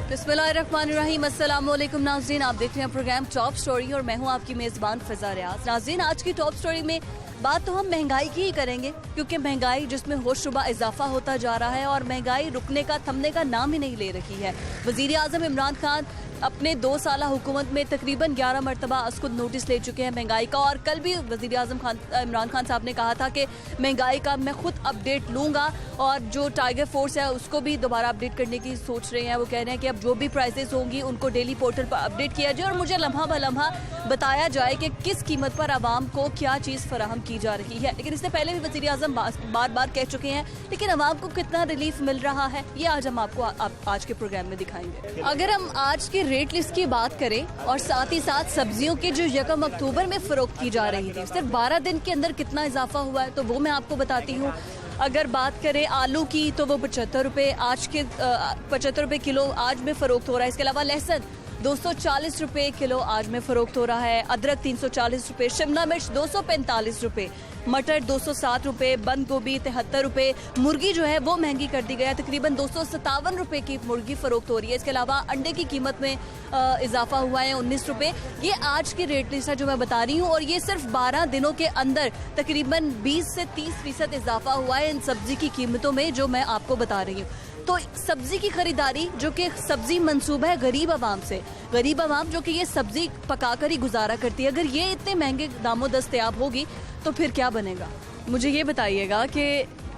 बिस्मिल्लाहिर्रहमानिर्रहीम, अस्सलाम वालेकुम नाज़रीन, आप देख रहे हैं प्रोग्राम टॉप स्टोरी और मैं हूं आपकी मेज़बान फ़िज़ा रियाज। नाज़रीन, आज की टॉप स्टोरी में बात तो हम महंगाई की ही करेंगे, क्योंकि महंगाई जिसमें होश शुबा इजाफा होता जा रहा है और महंगाई रुकने का थमने का नाम ही नहीं ले रही है। वज़ीर आज़म इमरान खान अपने 2 साल हुकूमत में तकरीबन 11 मरतबा खुद नोटिस ले चुके हैं महंगाई का, और कल भी वज़ीर आज़म इमरान खान साहब ने कहा था कि महंगाई का मैं खुद अपडेट लूँगा और जो टाइगर फोर्स है उसको भी दोबारा अपडेट करने की सोच रहे हैं। वो कह रहे हैं कि अब जो भी प्राइसेस होंगी उनको डेली पोर्टल पर अपडेट किया जाए और मुझे लम्हा ब लम्हा बताया जाए कि किस कीमत पर आवाम को क्या चीज़ फराहम की जा रही है। लेकिन इससे पहले भी वज़ीर आज़म बार बार कह चुके हैं, लेकिन आवाम को कितना रिलीफ मिल रहा है ये आज हम आपको आज के प्रोग्राम में दिखाएंगे। अगर हम आज की रेट लिस्ट की बात करें और साथ ही साथ सब्जियों की जो 1 अक्टूबर में फरोख्त की जा रही थी, सिर्फ 12 दिन के अंदर कितना इजाफा हुआ है तो वो मैं आपको बताती हूँ। अगर बात करें आलू की तो वो 75 रुपये आज के 75 रुपये किलो आज में फरोख्त हो रहा है। इसके अलावा लहसुन 240 रुपये किलो आज में फरोख्त हो रहा है। अदरक 340 रुपये, शिमला मिर्च 245 रुपये, मटर 207 रुपये, बंद गोभी 73 रुपये। मुर्गी जो है वो महंगी कर दी गई है, तकरीबन 257 रुपये की मुर्गी फरोख्त हो रही है। इसके अलावा अंडे की कीमत में इजाफा हुआ है 19 रुपये। ये आज की रेट लिस्ट है जो मैं बता रही हूँ, और ये सिर्फ 12 दिनों के अंदर तकरीबन 20 से 30% इजाफा हुआ है इन सब्जी की कीमतों में जो मैं आपको बता रही हूँ। तो सब्जी की खरीदारी जो कि सब्जी मंसूबा है गरीब आवाम से, गरीब आवाम जो कि ये सब्जी पकाकर ही गुजारा करती है, अगर ये इतने महंगे दामों दस्तयाब होगी तो फिर क्या बनेगा। मुझे ये बताइएगा कि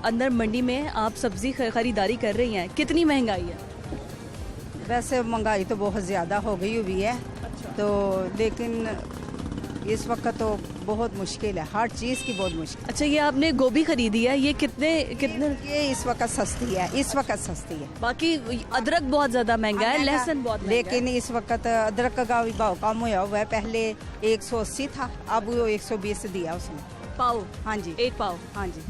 अंदर मंडी में आप सब्जी खरीदारी कर रही हैं, कितनी महंगाई है? वैसे महंगाई तो बहुत ज़्यादा हो गई हुई है। अच्छा। तो लेकिन इस वक्त तो बहुत मुश्किल है, हर चीज़ की बहुत मुश्किल। अच्छा, ये आपने गोभी खरीदी है, ये कितने ये इस वक्त सस्ती है, इस वक्त सस्ती है। बाकी अदरक बहुत ज़्यादा महंगा है, लहसुन बहुत महंगा है। लेकिन इस वक्त अदरक का भी भाव कम हुआ हुआ है, पहले 180 था, अब वो 120 दिया उसने पाव। हाँ जी, 1 पाव। हाँ जी।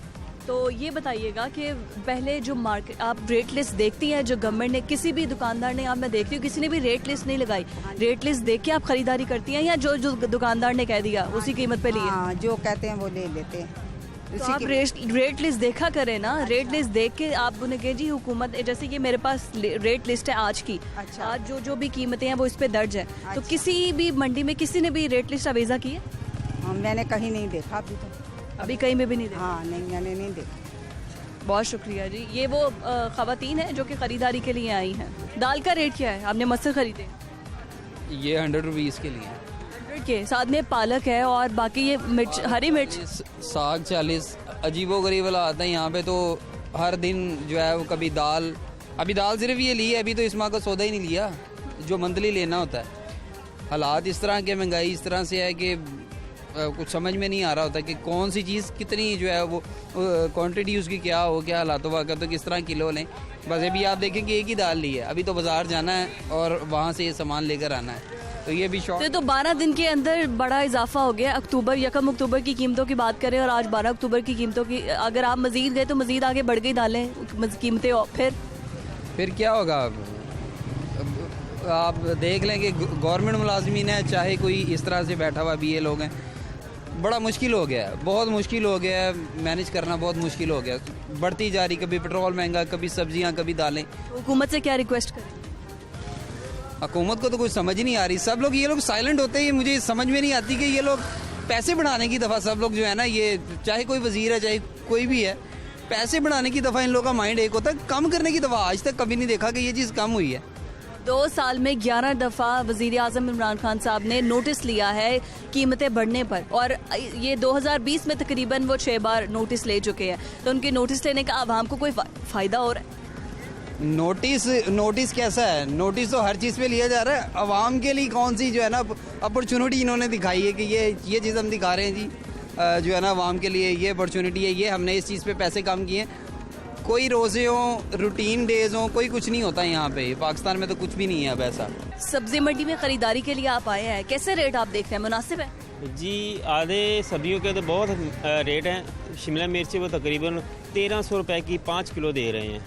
तो ये बताइएगा कि पहले जो मार्केट आप रेट लिस्ट देखती हैं जो गवर्नमेंट ने, किसी भी दुकानदार ने, आप मैं देखती हूँ किसी ने भी रेट लिस्ट नहीं लगाई, रेट लिस्ट देख के आप खरीदारी करती हैं या जो जो दुकानदार ने कह दिया उसी कीमत पे लिए? हाँ, जो कहते हैं वो ले लेते हैं। तो आप रेट लिस्ट देखा करें ना। अच्छा। रेट लिस्ट देख के आप उन्हें कहे जी हुकूमत, जैसे कि मेरे पास रेट लिस्ट है आज की। अच्छा। आज जो भी कीमतें हैं वो इस पे दर्ज है। अच्छा। तो किसी भी मंडी में किसी ने भी रेट लिस्ट अवेजा की है? मैंने कहीं नहीं देखा अभी तो। अभी कहीं में भी नहीं देखा? हाँ नहीं, मैंने नहीं देखा। बहुत शुक्रिया जी। ये वो ख़वातीन हैं जो कि ख़रीदारी के लिए आई हैं। दाल का रेट क्या है? आपने मसूर खरीदे? ये 100 रुपीज़ के लिए 100 के साथ में पालक है और बाकी ये मिर्च, हरी मिर्च, साग 40। अजीबो गरीब वाला आता है यहाँ पे, तो हर दिन जो है वो कभी दाल, अभी दाल सिर्फ ये ली है, अभी तो इस माह का सौदा ही नहीं लिया जो मंथली लेना होता है। हालात इस तरह के, महंगाई इस तरह से है कि कुछ समझ में नहीं आ रहा होता कि कौन सी चीज़ कितनी जो है वो क्वांटिटी उसकी क्या हो, क्या हालात वाक़ तो किस तरह किलो लें। बस अभी आप देखें कि एक ही दाल ली है, अभी तो बाज़ार जाना है और वहाँ से ये सामान लेकर आना है, तो ये भी शौक। तो 12 दिन के अंदर बड़ा इजाफा हो गया। 1 अक्टूबर की कीमतों की बात करें और आज 12 अक्टूबर की कीमतों की, अगर आप मज़ीद गए तो मज़ीद आगे बढ़ गई दालें कीमतें, और फिर क्या होगा? आप देख लें कि गवर्नमेंट मुलाजमीन है, चाहे कोई इस तरह से बैठा हुआ भी ये लोग हैं, बड़ा मुश्किल हो गया है, बहुत मुश्किल हो गया है, मैनेज करना बहुत मुश्किल हो गया। बढ़ती जा रही, कभी पेट्रोल महंगा, कभी सब्जियां, कभी दालें। हुकूमत से क्या रिक्वेस्ट करें? हुकूमत को तो कुछ समझ ही नहीं आ रही। सब लोग, ये लोग साइलेंट होते हैं, मुझे समझ में नहीं आती कि ये लोग पैसे बढ़ाने की दफ़ा, सब लोग जो है ना, ये चाहे कोई वजीर है चाहे कोई भी है, पैसे बढ़ाने की दफ़ा इन लोगों का माइंड एक होता है, कम करने की दफ़ा आज तक कभी नहीं देखा कि ये चीज़ कम हुई है। 2 साल में 11 दफ़ा वज़ीर आज़म इमरान खान साहब ने नोटिस लिया है कीमतें बढ़ने पर, और ये 2020 में तकरीबन वो 6 बार नोटिस ले चुके हैं। तो उनके नोटिस लेने का आवाम को कोई फ़ायदा हो रहा है? नोटिस कैसा है? नोटिस तो हर चीज़ पे लिया जा रहा है। आवाम के लिए कौन सी जो है ना अपॉर्चुनिटी इन्होंने दिखाई है कि ये चीज़ हम दिखा रहे हैं जी, जो है ना आवाम के लिए ये अपॉर्चुनिटी है, ये हमने इस चीज़ पे पैसे कम किए हैं। कोई रोज़े हों, रूटीन डेज हों, कोई कुछ नहीं होता यहाँ पे। पाकिस्तान में तो कुछ भी नहीं है अब ऐसा। सब्जी मंडी में खरीदारी के लिए आप आए हैं, कैसे रेट आप देख रहे हैं, मुनासिब है? जी, आधे सब्जियों के तो बहुत रेट हैं। शिमला मिर्च वो तकरीबन 1300 रुपये की 5 किलो दे रहे हैं।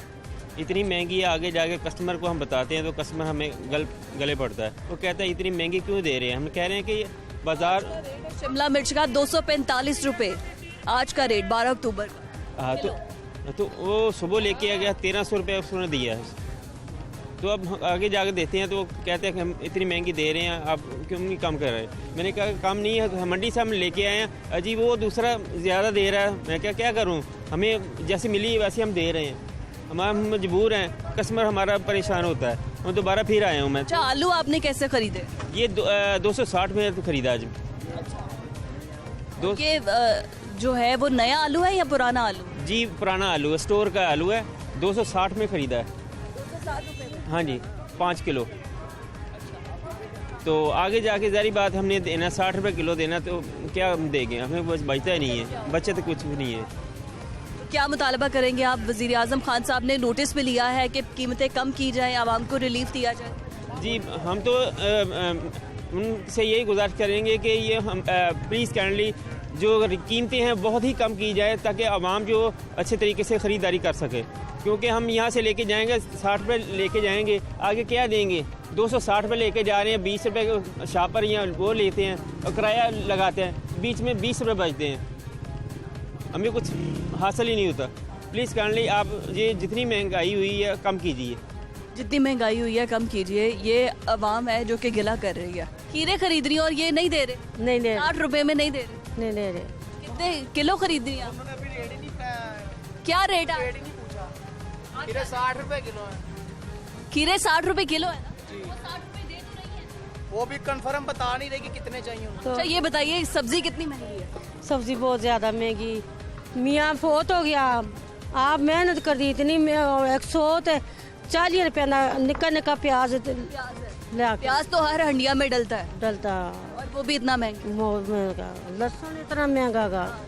इतनी महंगी है, आगे जाके कस्टमर को हम बताते हैं तो कस्टमर हमें गले पड़ता है, वो कहता है इतनी महंगी क्यों दे रहे हैं। हम कह रहे हैं कि बाज़ार शिमला मिर्च का 245 रुपये आज का रेट 12 अक्टूबर का। हाँ, तो वो सुबह लेके आ गया, 1300 रुपये उसने दिया है। तो अब आगे जाके देते हैं तो वो कहते हैं कि हम इतनी महंगी दे रहे हैं, आप क्यों नहीं कम कर रहे? मैंने कहा कम नहीं है, मंडी से हम लेके आए हैं, अजी वो दूसरा ज़्यादा दे रहा है। मैं क्या करूं, हमें जैसे मिली वैसे हम दे रहे हैं, हम मजबूर हैं, कस्टमर हमारा परेशान होता है। मैं दोबारा फिर आया हूँ मैं। अच्छा, आलू आपने कैसे खरीदे? ये 260 में तो खरीदा आज। ये जो है वो नया आलू है या पुराना आलू? जी पुराना आलू है, स्टोर का आलू है, 260 में खरीदा है। 260 रुपए में? हाँ जी, 5 किलो। तो आगे जाके ज़ारी बात, हमने देना 60 रुपये किलो देना, तो क्या हम देंगे, हमें बस बचता ही नहीं है, बचत कुछ भी नहीं है। क्या मुतालबा करेंगे आप? वज़ीर आज़म खान साहब ने नोटिस भी लिया है कि कीमतें कम की जाएं, आवाम को रिलीफ दिया जाए। जी हम तो उनसे यही गुजारिश करेंगे कि ये हम प्लीज़ काइंडली जो कीमतें हैं बहुत ही कम की जाए, ताकि आवाम जो अच्छे तरीके से ख़रीदारी कर सके। क्योंकि हम यहाँ से लेके जाएंगे 60 रुपये लेके जाएंगे, आगे क्या देंगे? 260 रुपये लेके जा रहे हैं, 20 रुपये शापर या वो लेते हैं और किराया लगाते हैं, बीच में 20 रुपये बचते हैं, हमें कुछ हासिल ही नहीं होता। प्लीज़ काइंडली आप ये जितनी महंगाई हुई है कम कीजिए। जितनी महंगाई हुई है कम कीजिए। ये अवाम है जो कि गिला कर रही है, खीरे खरीद रही है और ये नहीं दे रहे, नहीं दे 60 रुपए में नहीं दे रहे। नहीं दे रहे। कितने किलो खरीद रही हैं आप? क्या रेट है? खीरे 60 रुपए किलो है। खीरे 60 रुपए किलो है ना? वो 60 रुपए दे तो रही है। वो भी कंफर्म बता नहीं रही कि कितने चाहिए उनको। अच्छा ये बताइए, सब्जी कितनी महंगी है? सब्जी बहुत ज्यादा महंगी। मियाँ फोत हो गया, आप मेहनत कर दी इतनी, 140 रुपये निक्का निक्का प्याज लिया प्याज तो हर हंडिया में डलता है, डलता, और वो भी इतना महंगा। बहुत महंगा। लहसुन इतना महंगा का,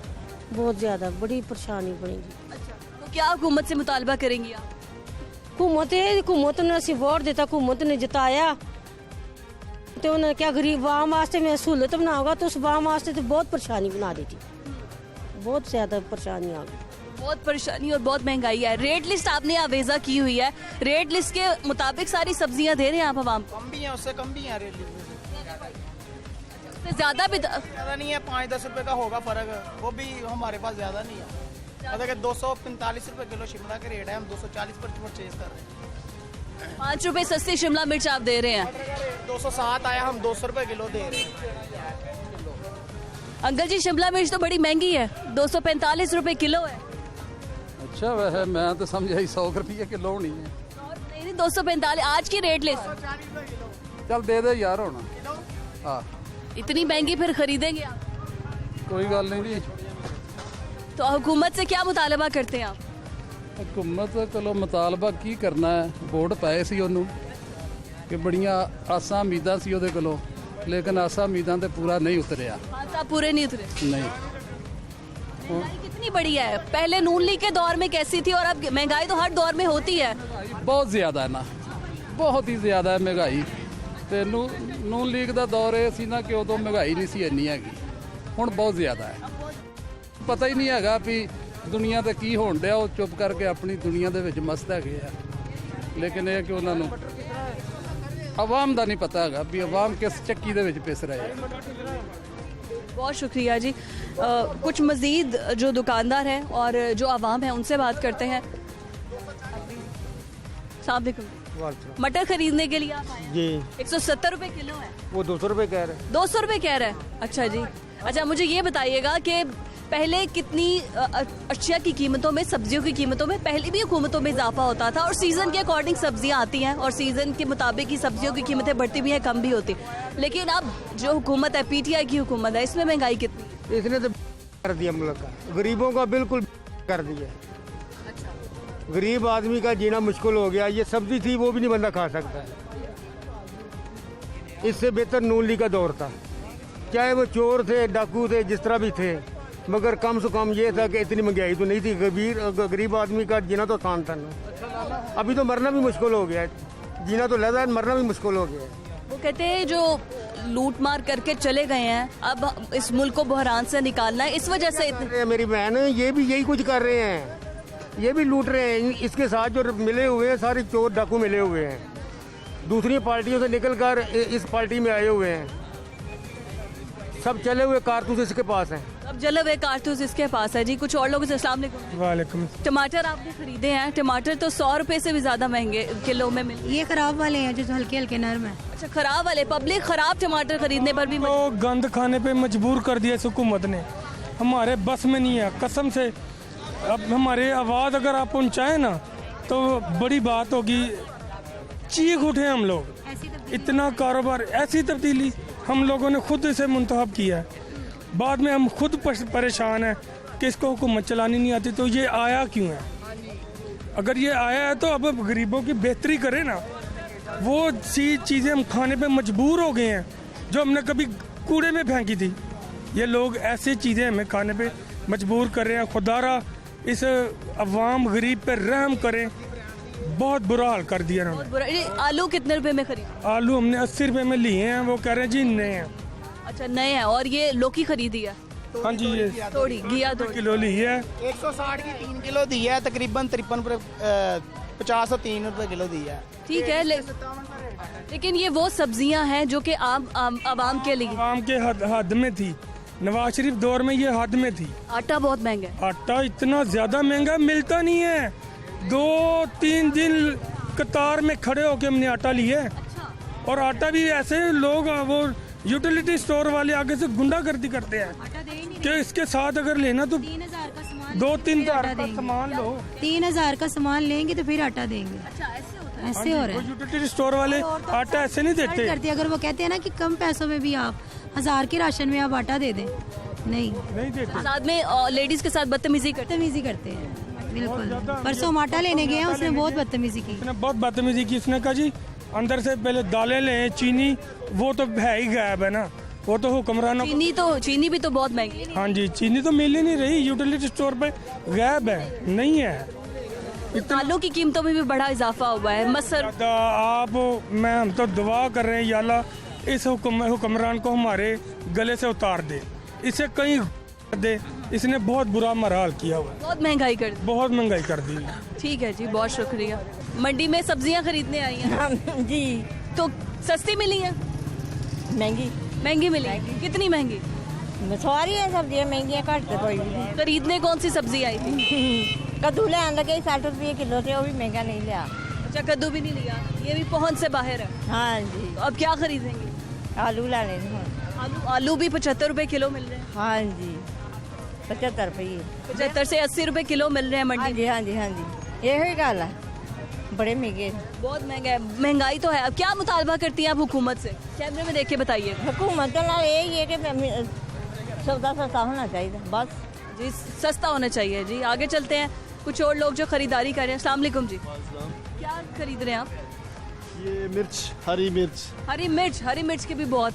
बहुत ज्यादा, बड़ी परेशानी बनेगी। अच्छा, तो क्या हुकूमत से मुतालबा करेंगी आप? हुकूमत ने असी वोट दिता, हुकूमत ने जिताया, तो उन्होंने क्या गरीब आवाम वास्ते में सहूलत बनाओगा, तो उस आवाम वास्ते तो बहुत परेशानी बना दी थी, बहुत ज्यादा परेशानी आ गई। बहुत परेशानी और बहुत महंगाई है। रेट लिस्ट आपने आवेजा की हुई है, रेट लिस्ट के मुताबिक सारी सब्जियां दे रहे हैं आप आवाम को? कम भी है, उससे कम भी है रेट। उससे ज्यादा भी ज्यादा नहीं है, 5-10 रुपए का होगा फर्क, वो भी हमारे पास ज्यादा नहीं है। मतलब कि 245 रुपए किलो शिमला के रेट है, हम 240 पर परचेज कर रहे हैं। 5 रुपए सस्ती शिमला मिर्च आप दे रहे हैं। 207 आया, हम 200 रुपए किलो दे रहे हैं। अंकल जी, शिमला मिर्च तो बड़ी महंगी है, 245 रुपए किलो है। अच्छा, वह मैं तो समझा 100 रुपये किलो होनी है। नहीं, 245 आज की रेट लिस्ट। चल दे दे यार होना। हाँ, इतनी महंगी फिर खरीदेंगे आप? कोई गल नहीं जी। तो हुकूमत से क्या मुतालबा करते हैं आप? हुकूमत कोलों मुतालबा की करना है, वोट पाए सी ਉਹਨੂੰ कि बड़ियां आसां उम्मीदां सी ਉਹਦੇ ਕੋਲੋਂ, लेकिन आसां उम्मीदां ते पूरा नहीं उतरिया। हाँ, साहब पूरे नहीं उतरे। नहीं, महंगाई कितनी बड़ी है? पहले नून लीग के दौर में कैसी थी और अब महंगाई तो हर दौर में होती है। बहुत ज़्यादा है ना, बहुत ही ज़्यादा है महंगाई। ਤੇ ਨੂਨ ਲੀਗ ਦਾ ਦੌਰ ਇਹ ਸੀ ਨਾ ਕਿ ਉਦੋਂ ਮਹਿੰਗਾਈ ਨਹੀਂ ਸੀ ਇੰਨੀ ਹੈਗੀ, ਹੁਣ ਬਹੁਤ ਜ਼ਿਆਦਾ ਹੈ। ਪਤਾ ਹੀ ਨਹੀਂ ਹੈਗਾ ਵੀ ਦੁਨੀਆ ਤੇ ਕੀ ਹੋਣ ਡਿਆ, ਉਹ ਚੁੱਪ ਕਰਕੇ ਆਪਣੀ ਦੁਨੀਆ ਦੇ ਵਿੱਚ ਮਸਤ ਹੈਗੇ ਆ। ਲੇਕਿਨ ਇਹ ਕਿ ਉਹਨਾਂ ਨੂੰ ਆਵਾਮ ਦਾ ਨਹੀਂ ਪਤਾ ਹੈਗਾ ਵੀ ਆਵਾਮ ਕਿਸ ਚੱਕੀ ਦੇ ਵਿੱਚ ਪਿਸ ਰਹੇ ਆ। बहुत शुक्रिया जी। कुछ मज़ीद जो दुकानदार हैं और जो आवाम है उनसे बात करते हैं। अस्सलाम वालेकुम। मटर खरीदने के लिए आप आए हैं? जी, 170 रुपए किलो है। वो 200 रुपये कह रहे हैं। 200 रुपए कह रहा है? अच्छा जी। अच्छा, मुझे ये बताइएगा कि पहले कितनी अशिया की कीमतों में, सब्जियों की कीमतों में पहले भी हुकूमतों में इजाफा होता था, और सीज़न के अकॉर्डिंग सब्जियां आती हैं और सीज़न के मुताबिक ही सब्जियों की कीमतें बढ़ती भी हैं, कम भी होती। लेकिन अब जो हुकूमत है, PTI की हुकूमत है, इसमें महंगाई कितनी है? इसने तो कर दिया मुल्क का, गरीबों का बिल्कुल कर दिया। गरीब आदमी का जीना मुश्किल हो गया। ये सब्जी थी वो भी नहीं बंदा खा सकता। इससे बेहतर नून लीग का दौर था, चाहे वो चोर थे, डाकू थे, जिस तरह भी थे, मगर कम से कम ये था कि इतनी महंगाई तो नहीं थी। गरीब आदमी का जीना तो आसान था ना। अभी तो मरना भी मुश्किल हो गया है, जीना तो लगा है, मरना भी मुश्किल हो गया है। वो कहते हैं जो लूट मार करके चले गए हैं, अब इस मुल्क को बहरान से निकालना है, इस वजह से मेरी बहन, ये भी यही कुछ कर रहे हैं, ये भी लूट रहे हैं। इसके साथ जो मिले हुए हैं सारे चोर डाकू मिले हुए हैं, दूसरी पार्टियों से निकलकर इस पार्टी में आए हुए हैं, सब चले हुए कारतूस इसके पास हैं। अब जले हुए कारतूस इसके पास है जी। कुछ और लोगों से अस्सलाम वालेकुम। वालेकुम। टमाटर आपने खरीदे हैं, टमाटर तो 100 रुपए से भी ज्यादा महंगे किलो में मिल। ये खराब वाले हैं जो हल्के हल्के नरम है। अच्छा, खराब वाले। पब्लिक खराब टमाटर खरीदने पर भी तो गंद खाने पे मजबूर कर दिया इस हुकूमत ने, हमारे बस में नहीं है कसम से। अब हमारी आवाज़ अगर आप पहुँचाएं ना तो बड़ी बात होगी, चीख उठे हम लोग। इतना कारोबार, ऐसी तब्दीली हम लोगों ने खुद इसे मुंतखब किया है। बाद में हम खुद परेशान हैं कि इसको हुकूमत चलानी नहीं आती, तो ये आया क्यों है? अगर ये आया है तो अब गरीबों की बेहतरी करे ना। वो सी चीज़ें हम खाने पे मजबूर हो गए हैं जो हमने कभी कूड़े में फेंकी थी। ये लोग ऐसी चीज़ें हमें खाने पे मजबूर कर रहे हैं। खुदारा इस अवाम गरीब पे रहम करें, बहुत बुरा हाल कर दिया ना। ये आलू कितने रुपए में खरीदे? आलू हमने 80 रुपए में लिए हैं, वो कह रहे हैं जी नए हैं। अच्छा, नए हैं। और ये लौकी खरीदी है? हाँ जी, ये थोड़ी घिया 2 किलो ली है। 160 की 3 किलो दी है, तकरीबन 53 और 3 रुपए किलो दी है। ठीक है, लेकिन ये वो सब्जियां हैं जो कि आवाम के लिए, आवाम के हद में थी। नवाज शरीफ दौर में ये हद में थी। आटा बहुत महंगा है। आटा इतना ज्यादा महंगा मिलता नहीं है। 2-3 दिन कतार में खड़े होके हमने आटा लिया है। और आटा भी ऐसे लोग, वो यूटिलिटी स्टोर वाले आगे से गुंडागर्दी करते हैं कि इसके साथ अगर लेना तो 3,000 का सामान 2-3 हज़ार का सामान लो। 3,000 का सामान लेंगे तो फिर आटा देंगे। ऐसे हो रहा है। यूटिलिटी स्टोर वाले आटा ऐसे नहीं देते। करते अगर वो कहते हैं ना कि कम पैसों में भी आप 1000 के राशन में आप आटा दे दें, नहीं देते। साथ में लेडीज के साथ बदतमीजी करते हैं। बिल्कुल। परसों हम आटा लेने गए हैं, उसने बहुत बदतमीजी की। उसने बहुत बदतमीजी की। उसने कहा जी अंदर से पहले दालें लें, चीनी वो तो है ही गायब है ना, वो तो हुक्मरानों। चीनी भी तो बहुत महंगी। हाँ जी, चीनी तो मिल ही नहीं रही, यूटिलिटी स्टोर पे गायब है, नहीं है। आलू की कीमतों में भी बड़ा इजाफा हुआ है। मसर हम तो दुआ कर रहे हैं या अल्लाह इस हुक्मरान को हमारे गले से उतार दे, इसे कहीं दे। इसने बहुत बुरा मराल किया हुआ, बहुत महंगाई कर दी। बहुत महंगाई कर दी। ठीक है जी, बहुत शुक्रिया। मंडी में सब्जियां खरीदने आई हैं जी। तो सस्ती मिली हैं? महंगी मिली। कितनी महंगी? सारी है सब्जियां महंगी घट तो कोई भी। खरीदने कौन सी सब्जी आई थी? कद्दू ले लगे 60 रुपये किलो थे, वो भी महंगा नहीं लिया। अच्छा, कद्दू भी नहीं लिया, ये भी पहुंच से बाहर है। हाँ जी। तो अब क्या खरीदेंगे? आलू ला लें। आलू भी 75 रुपए किलो मिल रहे हैं। हाँ जी, 75 रुपये। 75 से 80 रुपए किलो मिल रहे हैं मंडी में। हाँ जी, हाँ जी, यही गल है। बड़े महंगे, बहुत महंगा है। महंगाई तो है। अब क्या मुतालबा करती हैं आप हुकूमत से? कैमरे में देख के बताइए। हुकूमत का यही है कि सौदा सस्ता होना चाहिए, बस जी, सस्ता होना चाहिए जी। आगे चलते हैं, कुछ और लोग जो खरीदारी कर रहे हैं। अस्सलाम वालेकुम जी, क्या खरीद रहे हैं आप? ये मिर्च, हरी मिर्च। हरी मिर्च की भी बहुत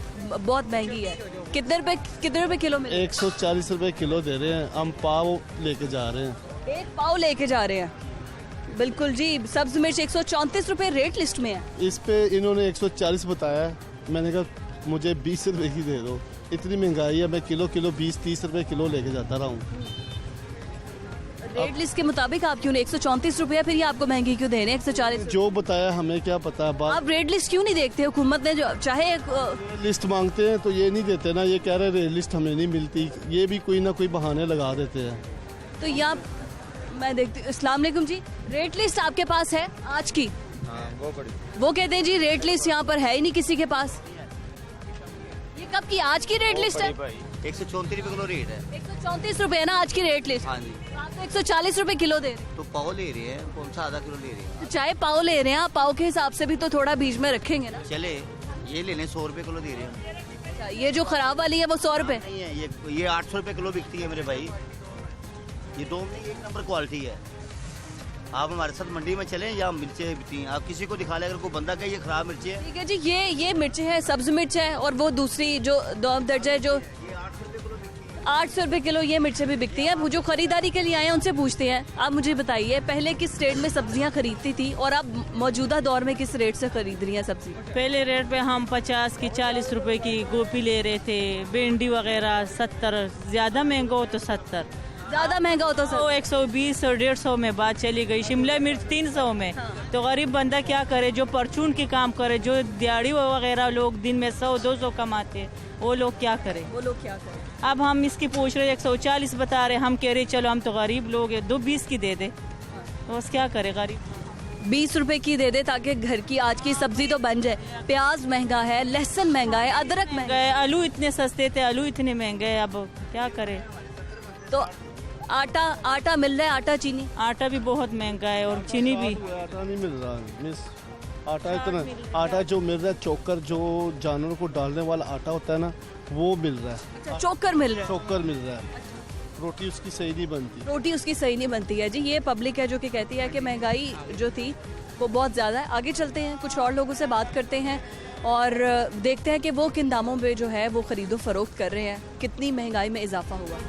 महंगी है। कितने रुपए किलो मिल? 140 रुपए किलो दे रहे हैं। हम पाव लेके जा रहे हैं। 1 पाव लेके जा रहे हैं। बिल्कुल जी। सब्ज मिर्च 134 रुपए रेट लिस्ट में है। इस पे इन्होंने 140 बताया है। मैंने कहा मुझे 20 रुपए की दे दो, इतनी महंगाई है। मैं किलो 20-30 रुपए किलो लेके जाता रहा हूँ। रेट लिस्ट के मुताबिक आप क्यों नहीं 134 रुपया, फिर ये आपको महंगी क्यों दे रहे हैं 140? जो बताया हमें क्या पता। आप रेट लिस्ट क्यों नहीं देखते? हुकूमत ने जो चाहे लिस्ट मांगते हैं तो ये नहीं देते ना, ये कह रहे रेट लिस्ट हमें नहीं मिलती। ये भी कोई ना कोई बहाने लगा देते हैं। तो यहाँ मैं देखती। अस्सलाम वालेकुम जी, रेट लिस्ट आपके पास है आज की? हाँ, वो कहते हैं जी रेट लिस्ट यहाँ पर है ही नहीं किसी के पास। ये कब की? आज की रेट लिस्ट है। 134 रुपए किलो रेट है। 134 रुपए है ना आज की रेट लिस्ट? हाँ जी। आप तो 140 रुपए किलो दे रहे हैं। तो पाव ले रहे हैं, कौन सा आधा किलो ले रहे हैं? तो चाहे पाव ले रहे हैं आप, पाव के हिसाब से भी तो थोड़ा बीच में रखेंगे ना। चले ये लेने 100 रुपए किलो दे रहे हैं। अच्छा, ये जो खराब वाली है वो 100 रुपए नहीं है, ये 800 रुपए किलो बिकती है मेरे भाई। ये 2 में 1 नंबर क्वालिटी है। आप हमारे साथ मंडी में चलें या मिर्चें बिकती हैं, आप किसी को दिखा ले, अगर कोई बंदा कहे ये खराब मिर्ची है। ठीक है जी, ये मिर्च है, सब्ज मिर्च है, और वो दूसरी जो दो दर्जा है जो 800 रुपए किलो ये मिर्चें भी बिकती हैं। वो जो खरीदारी के लिए आए हैं उनसे पूछते हैं। आप मुझे बताइए, पहले किस रेट में सब्जियां खरीदती थी और आप मौजूदा दौर में किस रेट से खरीद रही हैं सब्जी? पहले रेट पे हम 50 की 40 रुपए की गोभी ले रहे थे, भिंडी वगैरह 70, ज्यादा महंगा हो तो 70, ज्यादा महंगा हो तो 120 और 150 में बात चली गई। शिमला मिर्च 300 में। तो गरीब बंदा क्या करे, जो परचून की काम करे, जो दिहाड़ी वगैरह लोग दिन में 100-200 कमाते, वो लोग क्या करें? अब हम इसकी पूछ रहे 140 बता रहे, हम कह रहे चलो हम तो गरीब लोग हैं, 2.20 की दे दे, तो बस क्या करे गरीब। 20 रुपए की दे दे ताकि घर की आज की सब्जी तो बन जाए। प्याज महंगा है, लहसुन महंगा है, अदरक महंगा है, आलू इतने सस्ते थे, आलू इतने महंगे हैं, अब क्या करे। तो आटा मिल रहा है, आटा चीनी? आटा भी बहुत महंगा है और चीनी भी। आटा नहीं मिल रहा मिस, आटा इतना, आटा जो मिल रहा है चोकर, जो जानवरों को डालने वाला आटा होता है ना, वो मिल रहा है। अच्छा, चोकर मिल रहा है? चोकर मिल रहा है, रोटी उसकी सही नहीं बनती। रोटी उसकी सही नहीं बनती है जी। ये पब्लिक है जो कि कहती है कि महंगाई जो थी वो बहुत ज़्यादा है। आगे चलते हैं, कुछ और लोगों से बात करते हैं और देखते हैं कि वो किन दामों पे जो है वो खरीदो फरोख्त कर रहे हैं, कितनी महंगाई में इजाफा हुआ।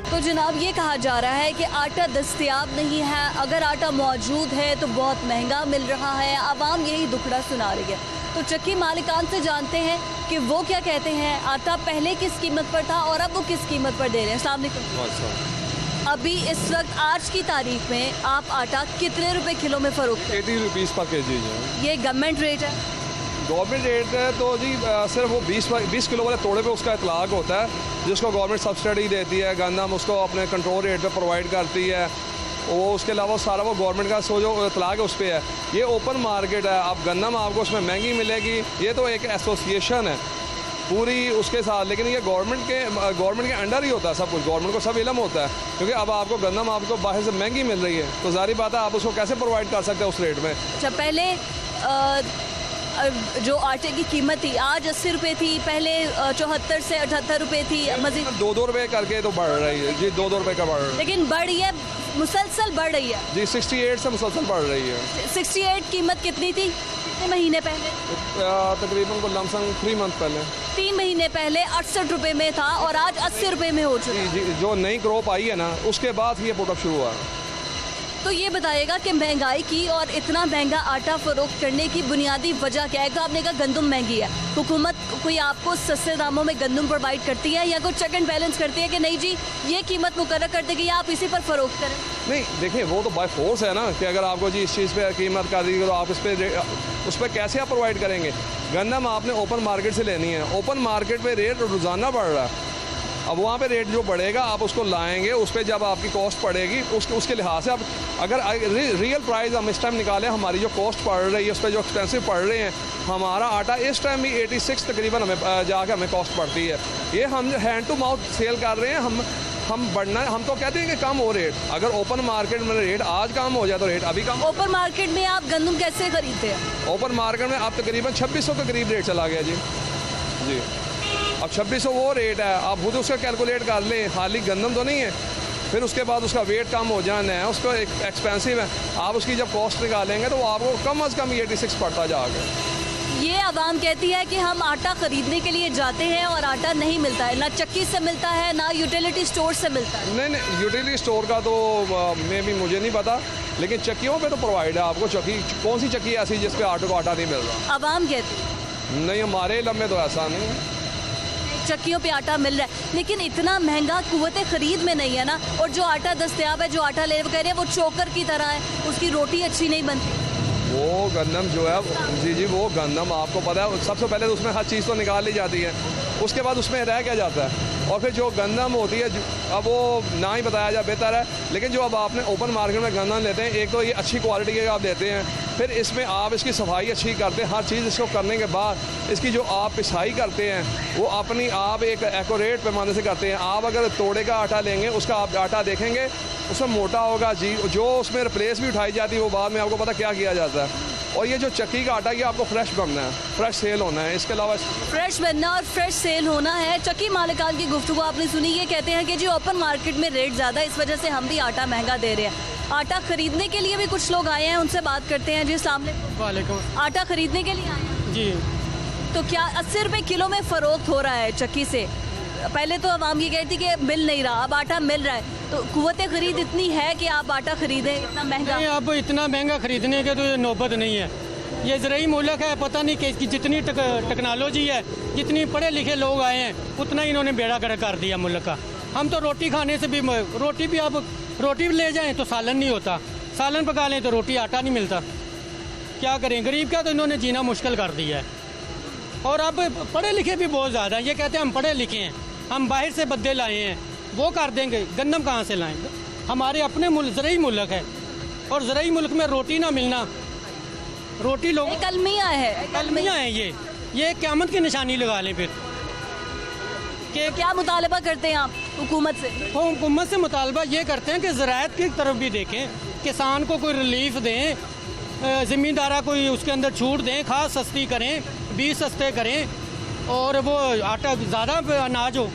तो जनाब ये कहा जा रहा है कि आटा दस्तयाब नहीं है, अगर आटा मौजूद है तो बहुत महंगा मिल रहा है। आवाम यही दुखड़ा सुना रही है। तो चक्की मालिकान से जानते हैं कि वो क्या कहते हैं। आटा पहले किस कीमत पर था और अब वो किस कीमत पर दे रहे हैं। अस्सलाम वालेकुम। अभी इस वक्त आज की तारीख में आप आटा कितने रुपए किलो में फरोख्त? 80 रुपीज़ पर केजी। ये गवर्नमेंट रेट है? गवर्नमेंट रेट है तो जी सिर्फ वो 20 किलो वाले तोड़े पे उसका इतलाक होता है, जिसको गवर्नमेंट सब्सिडी देती है। गंदम उसको अपने कंट्रोल रेट पे प्रोवाइड करती है। वो उसके अलावा सारा वो गवर्नमेंट का जो इतलाक है उस पर है। ये ओपन मार्केट है, अब गंदम आपको उसमें महंगी मिलेगी। ये तो एक एसोसिएशन है पूरी उसके साथ, लेकिन ये गवर्नमेंट के अंडर ही होता है सब कुछ। गवर्नमेंट को सब इल्म होता है, क्योंकि अब आपको गंदम आपको बाहर से महंगी मिल रही है, तो जाहिर बात है आप उसको कैसे प्रोवाइड कर सकते हैं उस रेट में। अच्छा, पहले जो आटे की कीमत थी आज 80 रुपए थी, पहले 74 से 78 रुपए थी, मजीद 2-2 रुपए करके तो बढ़ रही है जी, 2-2 रुपए का बढ़ रही है। लेकिन बढ़ रही है, मुसलसल बढ़ रही है जी। 68 से मुसलसल बढ़ रही है। 68 कीमत कितनी थी कितने महीने पहले? तकरीबन को लमसम 3 मंथ पहले, 3 महीने पहले 68 रुपए में था और आज 80 रुपए में हो चुका है। जी, जो नई क्रॉप आई है ना, उसके बाद ये प्रोडक्ट शुरू हुआ। तो ये बताइएगा कि महंगाई की और इतना महंगा आटा फरोख्त करने की बुनियादी वजह क्या है? तो आपने कहा गंदम महंगी है, हुकूमत कोई आपको सस्ते दामों में गंदम प्रोवाइड करती है या कोई चेक एंड बैलेंस करती है कि नहीं जी ये कीमत मुकर्रर कर देगी, आप इसी पर फरोख्त करें? नहीं, देखिए वो तो बाय फोर्स है ना, कि अगर आपको जी इस चीज़ पे कीमत कर दी तो आप उस पर कैसे आप प्रोवाइड करेंगे। गंदम आपने ओपन मार्केट से लेनी है, ओपन मार्केट पे रेट रोज़ाना बढ़ रहा है। अब वहाँ पे रेट जो बढ़ेगा आप उसको लाएंगे, उस पर जब आपकी कॉस्ट पड़ेगी उसके लिहाज से आप अगर रियल प्राइस हम इस टाइम निकालें, हमारी जो कॉस्ट पड़ रही है उस पर जो एक्सपेंसिव पड़ रहे हैं, हमारा आटा इस टाइम भी 86 तकरीबन हमें जाके हमें कॉस्ट पड़ती है। ये हम हैंड टू माउथ सेल कर रहे हैं। हम तो कहते हैं कि कम हो रेट, अगर ओपन मार्केट में रेट आज कम हो जाए तो रेट अभी कम। ओपन मार्केट में आप गंदम कैसे खरीदते हैं? ओपन मार्केट में आप तकरीबन 2600 के करीब रेट चला गया जी। जी, अब 2600 वो रेट है, आप खुद उसका कैलकुलेट कर लें। खाली गंदम तो नहीं है, फिर उसके बाद उसका वेट कम हो जाना है, उसको एक्सपेंसिव है। आप उसकी जब कॉस्ट निकालेंगे तो वो आपको कम अज़ कम 86 पड़ता जाएगा। ये आवाम कहती है कि हम आटा खरीदने के लिए जाते हैं और आटा नहीं मिलता है, ना चक्की से मिलता है ना यूटिलिटी स्टोर से मिलता है। नहीं, यूटिलिटी स्टोर का तो मुझे नहीं पता, लेकिन चक्कियों पे तो प्रोवाइड है आपको। चक्की कौन सी चक्की ऐसी जिस पे आटे को आटा नहीं मिल रहा? आवाम कहती नहीं, हमारे इल्म में तो ऐसा नहीं है। चक्कियों पे आटा मिल रहा है, लेकिन इतना महंगा कुव्वत खरीद में नहीं है ना। और जो आटा दस्तयाब है, जो आटा ले कह रहे हैं वो चोकर की तरह है, उसकी रोटी अच्छी नहीं बनती। वो गंदम जो है जी वो गंदम आपको पता है सबसे पहले तो उसमें हर चीज़ तो निकाल ली जाती है, उसके बाद उसमें रह क्या जाता है, और फिर जो गंदम होती है अब वो ना ही बताया जाए बेहतर है। लेकिन जो अब आपने ओपन मार्केट में गंदम लेते हैं, एक तो ये अच्छी क्वालिटी के आप लेते हैं, फिर इसमें आप इसकी सफाई अच्छी करते हैं। हर चीज़ इसको करने के बाद इसकी जो आप पिसाई करते हैं वो अपनी आप एक एक्यूरेट पैमाने से करते हैं। आप अगर तोड़े का आटा लेंगे, उसका आप आटा देखेंगे उसमें मोटा होगा जी, जो उसमें रिप्लेस भी उठाई जाती है वो बाद में आपको पता क्या किया जाता है। और ये जो चक्की का आटा ये आपको फ्रेश बनना है, फ्रेश सेल होना है। इसके अलावा फ्रेश बनना और फ्रेश सेल होना है। चक्की मालिकान की गुफ्तगू आपने सुनी, ये कहते हैं कि जी ओपन मार्केट में रेट ज़्यादा है, इस वजह से हम भी आटा महंगा दे रहे हैं। आटा खरीदने के लिए भी कुछ लोग आए हैं, उनसे बात करते हैं। जी सामने वालेकुम। आटा खरीदने के लिए आए हैं जी। तो क्या 80 रुपए किलो में फरोख्त हो रहा है चक्की से? पहले तो आवाम ये कहती कि मिल नहीं रहा, अब आटा मिल रहा है, तो कुव्वत खरीद इतनी है कि आप आटा खरीदें इतना महंगा? नहीं, अब इतना महंगा खरीदने के तो नौबत नहीं है। ये ज़रूरी मुल्क है, पता नहीं कि इसकी जितनी टेक्नोलॉजी है, जितनी पढ़े लिखे लोग आए हैं, उतना इन्होंने बेड़ा गर्क कर दिया मुल्क का। हम तो रोटी खाने से भी, रोटी भी अब रोटी भी ले जाएं तो सालन नहीं होता, सालन पका लें तो रोटी आटा नहीं मिलता। क्या करें, गरीब का तो इन्होंने जीना मुश्किल कर दिया है। और अब पढ़े लिखे भी बहुत ज़्यादा हैं, ये कहते हैं हम पढ़े लिखे हैं, हम बाहर से बद्दे लाए हैं, वो कर देंगे। गन्नम कहाँ से लाएंगे? हमारे अपने मुल्क ज़रई मुल्क है, और ज़रई मुल्क में रोटी ना मिलना, रोटी लोग कलमिया है, कलमिया है, ये क़यामत की निशानी लगा लें फिर। कि क्या मुतालबा करते हैं आप हुकूमत से? हुकूमत से मुतालबा ये करते हैं कि ज़राअत की तरफ भी देखें, किसान को कोई रिलीफ दें, ज़मींदारा कोई उसके अंदर छूट दें, खाद सस्ती करें, बीज सस्ते करें, और वो आटा ज़्यादा अनाज हो,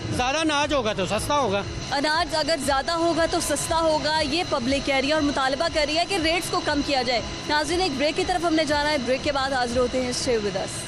ज़्यादा अनाज होगा तो सस्ता होगा। अनाज अगर ज़्यादा होगा तो सस्ता होगा, ये पब्लिक कह रही है और मुतालबा कर रही है कि रेट्स को कम किया जाए। नाज़रीन, एक ब्रेक की तरफ हमने जाना है, ब्रेक के बाद हाजिर होते हैं। Stay with us.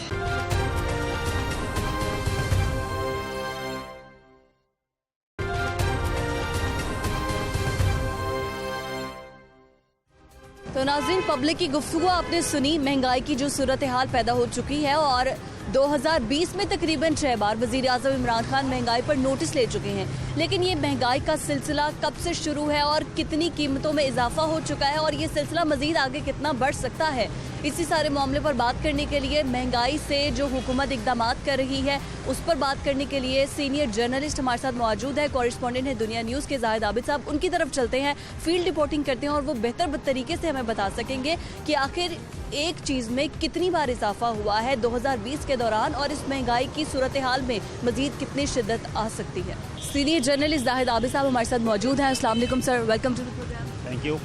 तो नाज़रीन, पब्लिक की गुफ्तगू आपने सुनी। महंगाई की जो सूरत हाल पैदा हो चुकी है, और 2020 में तकरीबन 6 बार वज़ीर आज़म इमरान खान महंगाई पर नोटिस ले चुके हैं। लेकिन ये महंगाई का सिलसिला कब से शुरू है और कितनी कीमतों में इजाफा हो चुका है, और ये सिलसिला मज़ीद आगे कितना बढ़ सकता है, इसी सारे मामले पर बात करने के लिए, महंगाई से जो हुकूमत इक़दाम कर रही है उस पर बात करने के लिए सीनियर जर्नलिस्ट हमारे साथ मौजूद है, कॉरेस्पॉन्डेंट है दुनिया न्यूज़ के जाहिद आबिद साहब। उनकी तरफ चलते हैं, फील्ड रिपोर्टिंग करते हैं और वो बेहतर तरीके से हमें बता सकेंगे कि आखिर एक चीज़ में कितनी बार इजाफा हुआ है 2020 के दौरान, और इस महंगाई की सूरत हाल में मजीद कितनी शिद्दत आ सकती है। सीनियर जर्नलिस्ट जाहिद आबिद साहब हमारे साथ मौजूद हैं। अस्सलाम वालेकुम sir, welcome to the programme. Thank you.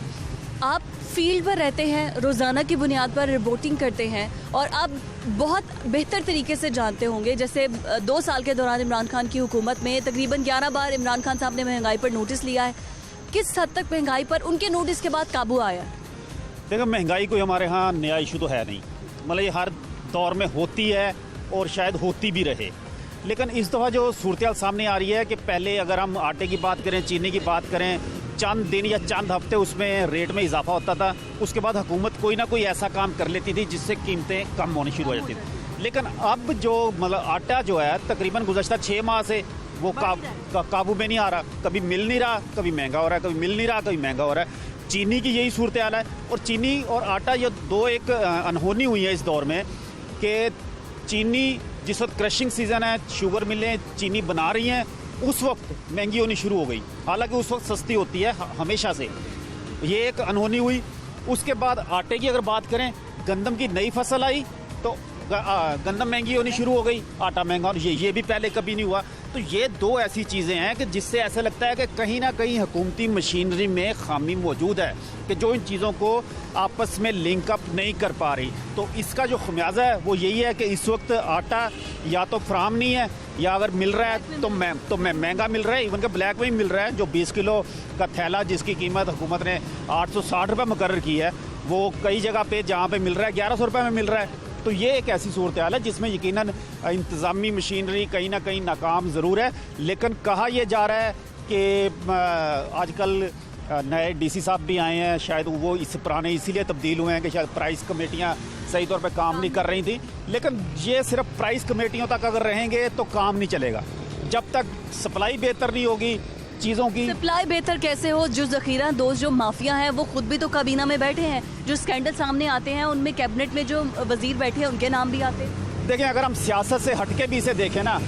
आप फील्ड पर रहते हैं, रोज़ाना की बुनियाद पर रिपोर्टिंग करते हैं, और आप बहुत बेहतर तरीके से जानते होंगे, जैसे 2 साल के दौरान इमरान खान की हुकूमत में तकरीबन 11 बार इमरान खान साहब ने महंगाई पर नोटिस लिया है। किस हद तक महंगाई पर उनके नोटिस के बाद काबू आया? देखो, महंगाई कोई हमारे यहाँ नया इशू तो है नहीं, मतलब ये हर दौर में होती है और शायद होती भी रहे। लेकिन इस दफ़ा जो सूरत सामने आ रही है कि पहले अगर हम आटे की बात करें, चीनी की बात करें, चंद दिन या चंद हफ्ते उसमें रेट में इजाफा होता था, उसके बाद हुकूमत कोई ना कोई ऐसा काम कर लेती थी जिससे कीमतें कम होनी शुरू हो जाती थी। लेकिन अब जो मतलब आटा जो है तकरीबन गुज़श्ता 6 माह से वो काबू में नहीं आ रहा, कभी मिल नहीं रहा, कभी महंगा हो रहा है, कभी मिल नहीं रहा, कभी महंगा हो रहा है। चीनी की यही सूरत हाल है, और चीनी और आटा ये दो एक अनहोनी हुई है इस दौर में कि चीनी जिस वक्त क्रशिंग सीज़न है, शुगर मिलें चीनी बना रही हैं, उस वक्त महंगी होनी शुरू हो गई, हालांकि उस वक्त सस्ती होती है हमेशा से, ये एक अनहोनी हुई। उसके बाद आटे की अगर बात करें, गंदम की नई फसल आई तो गंदम महंगी होनी शुरू हो गई, आटा महंगा, और ये भी पहले कभी नहीं हुआ। तो ये 2 ऐसी चीज़ें हैं कि जिससे ऐसा लगता है कि कहीं ना कहीं हुकूमती मशीनरी में खामी मौजूद है कि जो इन चीज़ों को आपस में लिंक अप नहीं कर पा रही। तो इसका जो खमियाजा है वो यही है कि इस वक्त आटा या तो फराम नहीं है, या अगर मिल रहा है तो महंगा मिल रहा है, इवन के ब्लैक में ही मिल रहा है। जो 20 किलो का थैला जिसकी कीमत हुकूमत ने 860 रुपये मुकर्रर की है, वो कई जगह पे जहाँ पे मिल रहा है 1100 रुपये में मिल रहा है। तो ये एक ऐसी सूरत हाल है जिसमें यकीनन इंतज़ामी मशीनरी कहीं ना कहीं नाकाम ज़रूर है। लेकिन कहा यह जा रहा है कि आजकल नए डीसी साहब भी आए हैं, शायद वो इस पुराने इसीलिए तब्दील हुए हैं कि शायद प्राइस कमेटियाँ सही तौर पे काम नहीं कर रही थी। लेकिन ये सिर्फ प्राइस कमेटियों तक अगर रहेंगे तो काम नहीं चलेगा, जब तक सप्लाई बेहतर नहीं होगी चीज़ों की। सप्लाई बेहतर कैसे हो? जो ज़ख़ीरा दोस्त जो माफिया हैं वो खुद भी तो काबीना में बैठे हैं, जो स्कैंडल सामने आते हैं उनमें कैबिनेट में जो वजीर बैठे हैं उनके नाम भी आते हैं। देखें, अगर हम सियासत से हटके भी इसे देखें ना,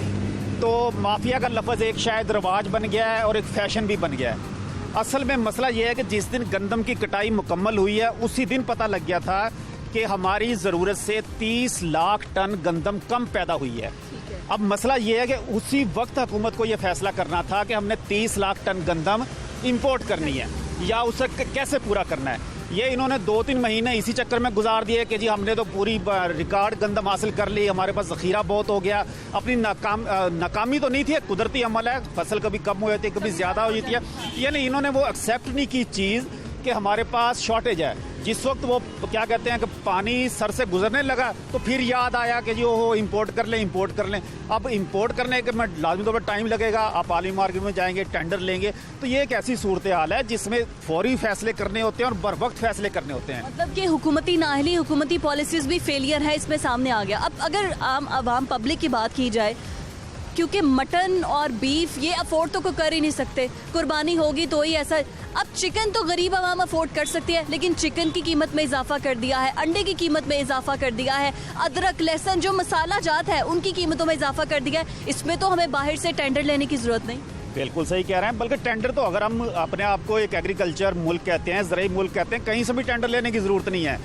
तो माफिया का लफ्ज़ एक शायद रिवाज बन गया है और एक फैशन भी बन गया है। असल में मसला ये है कि जिस दिन गंदम की कटाई मुकम्मल हुई है उसी दिन पता लग गया था कि हमारी ज़रूरत से 30 लाख टन गंदम कम पैदा हुई है। अब मसला ये है कि उसी वक्त हुकूमत को ये फैसला करना था कि हमने 30 लाख टन गंदम इंपोर्ट करनी है या उसे कैसे पूरा करना है। ये इन्होंने 2-3 महीने इसी चक्कर में गुजार दिए कि जी हमने तो पूरी रिकॉर्ड गंदम हासिल कर ली, हमारे पास ज़ख़ीरा बहुत हो गया। अपनी नाकामी तो नहीं थी, कुदरती अमल है, फसल कभी कम हो जाती है, कभी ज़्यादा हो जाती है। यानी इन्होंने वो एक्सेप्ट नहीं की चीज़ कि हमारे पास शॉर्टेज है। जिस वक्त वो क्या कहते हैं कि पानी सर से गुजरने लगा तो फिर याद आया कि जो हो इंपोर्ट कर लें। अब इंपोर्ट करने के में लाजमी तौर पर टाइम लगेगा, आप आलमी मार्केट में जाएंगे, टेंडर लेंगे। तो ये एक ऐसी सूरत हाल है जिसमें फौरी फैसले करने होते हैं और बर वक्त फैसले करने होते हैं। मतलब कि हुकूमती नाअहली, हुकूमती पॉलिसीज़ भी फेलियर है, इसमें सामने आ गया। अब अगर आम पब्लिक की बात की जाए क्योंकि मटन और बीफ ये अफोर्ड तो कोई कर ही नहीं सकते, कुर्बानी होगी तो ही ऐसा। अब चिकन तो गरीब आवाम अफोर्ड कर सकती है, लेकिन चिकन की कीमत में इजाफा कर दिया है, अंडे की कीमत में इजाफा कर दिया है, अदरक लहसुन जो मसाला जात है उनकी कीमतों में इजाफा कर दिया है। इसमें तो हमें बाहर से टेंडर लेने की जरूरत नहीं। बिल्कुल सही कह रहे हैं, बल्कि टेंडर तो अगर हम अपने आप को एक एग्रीकल्चर मुल्क कहते हैं, ज़राई मुल्क कहते हैं, कहीं से भी टेंडर लेने की ज़रूरत नहीं है।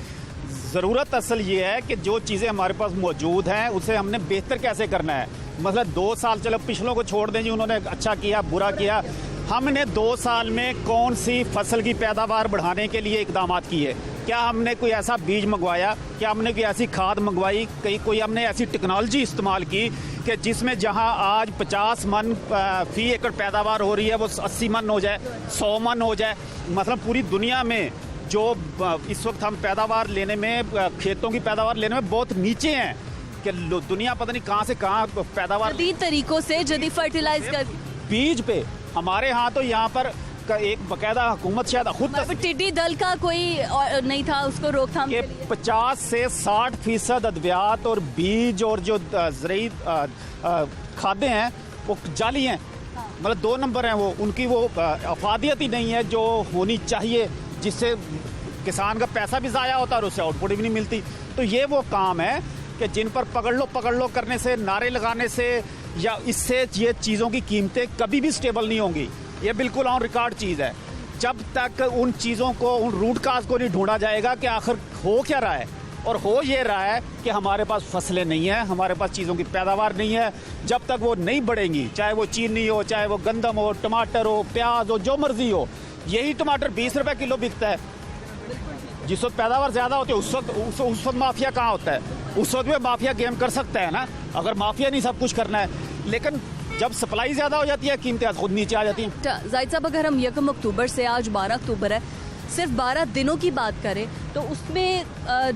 ज़रूरत असल ये है कि जो चीज़ें हमारे पास मौजूद हैं उसे हमने बेहतर कैसे करना है। मतलब 2 साल, चलो पिछलों को छोड़ दें जी, उन्होंने अच्छा किया बुरा किया, हमने 2 साल में कौन सी फसल की पैदावार बढ़ाने के लिए इकदाम किए? क्या हमने कोई ऐसा बीज मंगवाया? क्या हमने कोई ऐसी खाद मंगवाई? कहीं कोई हमने ऐसी टेक्नोलॉजी इस्तेमाल की कि जिसमें जहां आज 50 मन फी एकड़ पैदावार हो रही है वो 80 मन हो जाए, 100 मन हो जाए। मतलब पूरी दुनिया में जो इस वक्त हम पैदावार लेने में, खेतों की पैदावार लेने में बहुत नीचे हैं कि दुनिया पता नहीं कहाँ से कहाँ पैदावार जदीद तरीकों से जदीद फर्टिलाइज कर बीज पे। हमारे यहाँ तो यहाँ पर एक बकायदा हुकूमत शायद खुद टिड्डी दल का कोई नहीं था उसको रोकथाम के लिए। 50 से 60% अद्वियात और बीज और जो ज़राई खादें हैं वो जाली हैं। मतलब 2 नंबर हैं वो, उनकी वो अफादियत ही नहीं है जो होनी चाहिए, जिससे किसान का पैसा भी ज़ाया होता है और उससे आउटपुट भी नहीं मिलती। तो ये वो काम है कि जिन पर पकड़ लो करने से, नारे लगाने से या इससे ये चीज़ों की कीमतें कभी भी स्टेबल नहीं होंगी। ये बिल्कुल ऑन रिकॉर्ड चीज़ है। जब तक उन चीज़ों को, उन रूट काज को नहीं ढूंढा जाएगा कि आखिर हो क्या रहा है, और हो ये रहा है कि हमारे पास फसलें नहीं हैं, हमारे पास चीज़ों की पैदावार नहीं है, जब तक वो नहीं बढ़ेंगी, चाहे वो चीनी हो, चाहे वो गंदम हो, टमाटर हो, प्याज हो, जो मर्जी हो। यही टमाटर 20 रुपए किलो बिकता है। जिस वक्त पैदावार ज़्यादा होती है उस वक्त माफिया कहाँ होता है? उस वक्त में माफिया गेम कर सकता है ना, अगर माफिया नहीं सब कुछ करना है। लेकिन जब सप्लाई ज़्यादा हो जाती है, कीमतें खुद नीचे आ जाती हैं। जाहिद साहब, अगर हम 1 अक्टूबर से आज 12 अक्टूबर है, सिर्फ 12 दिनों की बात करें तो उसमें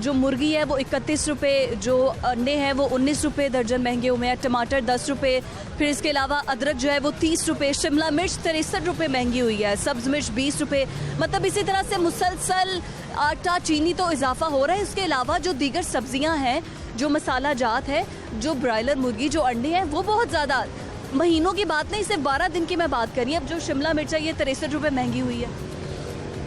जो मुर्गी है वो 31 रुपये, जो अंडे हैं वो 19 रुपये दर्जन महंगे हुए हैं, टमाटर 10 रुपये, फिर इसके अलावा अदरक जो है वो 30 रुपये, शिमला मिर्च 63 रुपये महंगी हुई है, सब्ज मिर्च 20 रुपये। मतलब इसी तरह से मुसलसल आटा, चीनी तो इजाफा हो रहा है। इसके अलावा जो दीगर सब्जियां हैं, जो मसाला जात है, जो ब्रायलर मुर्गी, जो अंडे हैं, वो बहुत ज़्यादा, महीनों की बात नहीं, सिर्फ 12 दिन की मैं बात करी। अब जो शिमला मिर्च है ये 63 रुपये महंगी हुई है।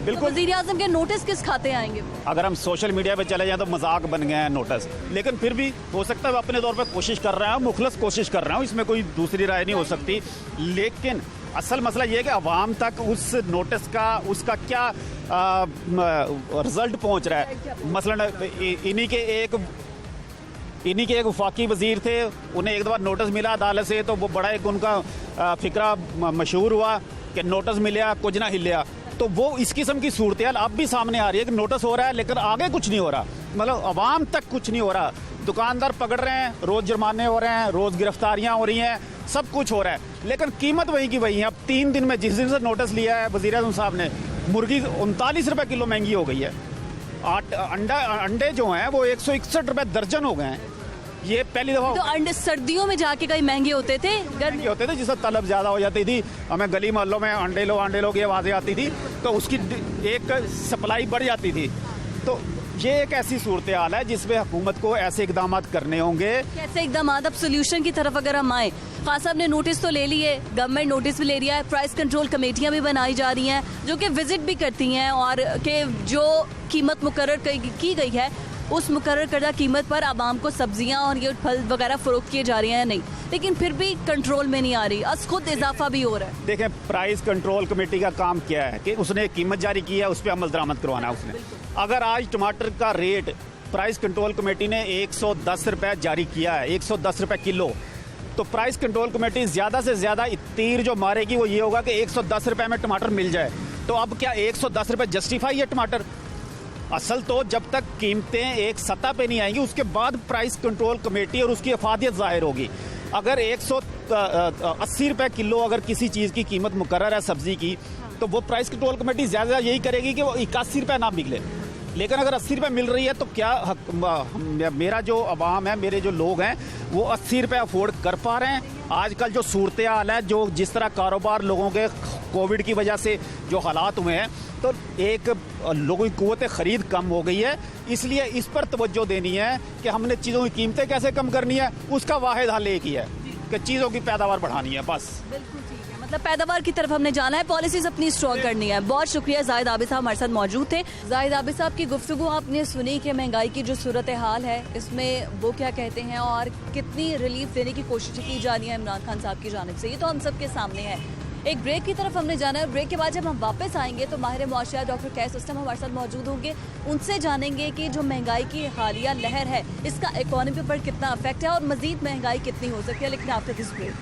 बिल्कुल। वज़ीर आज़म के नोटिस किस खाते आएंगे? अगर हम सोशल मीडिया पे चले जाएं तो मजाक बन गए हैं नोटिस, लेकिन फिर भी हो सकता है वो अपने तौर पर कोशिश कर रहे हैं, मुखलस कोशिश कर रहे हैं, इसमें कोई दूसरी राय नहीं हो सकती। लेकिन असल मसला ये है कि अवाम तक उस नोटिस का, उसका क्या रिजल्ट पहुंच रहा है। मसलन इन्हीं के एक वफाकी वजीर थे, उन्हें एक दफ़ा नोटिस मिला अदालत से, तो वो बड़ा एक उनका फिक्रा मशहूर हुआ कि नोटिस मिला कुछ ना हिलिया। तो वो इस किस्म की सूरत हाल अब भी सामने आ रही है कि नोटिस हो रहा है लेकिन आगे कुछ नहीं हो रहा, मतलब अवाम तक कुछ नहीं हो रहा। दुकानदार पकड़ रहे हैं, रोज़ जुर्माने हो रहे हैं, रोज़ गिरफ्तारियां हो रही हैं, सब कुछ हो रहा है, लेकिन कीमत वही की वही है। अब 3 दिन में, जिस दिन से नोटिस लिया है वज़ीर आज़म साहब ने, मुर्गी 39 रुपये किलो महंगी हो गई है। अंडे जो हैं वो 161 रुपये दर्जन हो गए हैं। ये पहली दफ़ा। तो अंडे सर्दियों में जाके कहीं महंगे होते थे, महंगे होते थे, जिससे तलब ज़्यादा हो जाती थी, हमें गली मोहल्लों में अंडे लो की आवाज़ें आती थी, तो उसकी एक सप्लाई बढ़ जाती थी। तो ये एक ऐसी सूरत हाल है जिसमें हुकूमत को ऐसे इकदाम करने होंगे। कैसे इकदाम? अब सोल्यूशन की तरफ अगर हम आए, खान साहब ने नोटिस तो ले लिए, गवर्नमेंट नोटिस भी ले रही है, प्राइस कंट्रोल कमेटियां भी बनाई जा रही हैं जो कि विजिट भी करती हैं और कि जो कीमत मुकर्रर की गई है उस मुकर्रर करदा कीमत पर आवाम को सब्जियां और ये फल वगैरह फरोख्त किए जा रहे हैं नहीं, लेकिन फिर भी कंट्रोल में नहीं आ रही, अस खुद इजाफा भी हो रहा है। देखें, प्राइस कंट्रोल कमेटी का काम क्या है कि उसने एक कीमत जारी की है, उस पर अमल दरामद करवाना है उसने। अगर आज टमाटर का रेट प्राइस कंट्रोल कमेटी ने 110 रुपये जारी किया है, 110 रुपये किलो, तो प्राइस कंट्रोल कमेटी ज़्यादा से ज़्यादा तीर जो मारेगी वो ये होगा कि 110 रुपये में टमाटर मिल जाए। तो अब क्या 110 रुपये जस्टिफाई है टमाटर? असल तो जब तक कीमतें एक सतह पे नहीं आएंगी उसके बाद प्राइस कंट्रोल कमेटी और उसकी अफादियत जाहिर होगी। अगर 180 रुपये किलो अगर किसी चीज़ की कीमत मुकर्रर है सब्जी की, तो वो प्राइस कंट्रोल कमेटी ज़्यादा यही करेगी कि वो 81 रुपये ना निकले। लेकिन अगर 80 रुपये मिल रही है तो क्या मेरा जो अवाम है, मेरे जो लोग हैं, वो 80 रुपये अफोर्ड कर पा रहे हैं? आजकल जो सूरत हाल है, जो जिस तरह कारोबार लोगों के कोविड की वजह से जो हालात हुए हैं, तो एक लोगों की क़ुव्वत ख़रीद कम हो गई है। इसलिए इस पर तवज्जो देनी है कि हमने चीज़ों की कीमतें कैसे कम करनी है, उसका वाहिद हल एक ही है, कि चीज़ों की पैदावार बढ़ानी है बस। बिल्कुल ठीक है, मतलब पैदावार की तरफ हमने जाना है, पॉलिसीज अपनी स्ट्रॉन्ग करनी है। बहुत शुक्रिया, जाहिद आबिद साहब हमारे साथ मौजूद थे। जाहिद आबिद साहब की गुफ्तगू आपने सुनी कि महंगाई की जो सूरत हाल है इसमें वो क्या कहते हैं और कितनी रिलीफ देने की कोशिश की जा रही है इमरान खान साहब की जानिब से, ये तो हम सब के सामने है। एक ब्रेक की तरफ हमने जाना है। ब्रेक के बाद जब हम वापस आएंगे तो माहिर मुआशियात डॉक्टर कैस अस्लम हमारे साथ मौजूद होंगे, उनसे जानेंगे कि जो महंगाई की हालिया लहर है इसका इकोनॉमी पर कितना इफेक्ट है और मजीद महंगाई कितनी हो सकती है। लेकिन after this break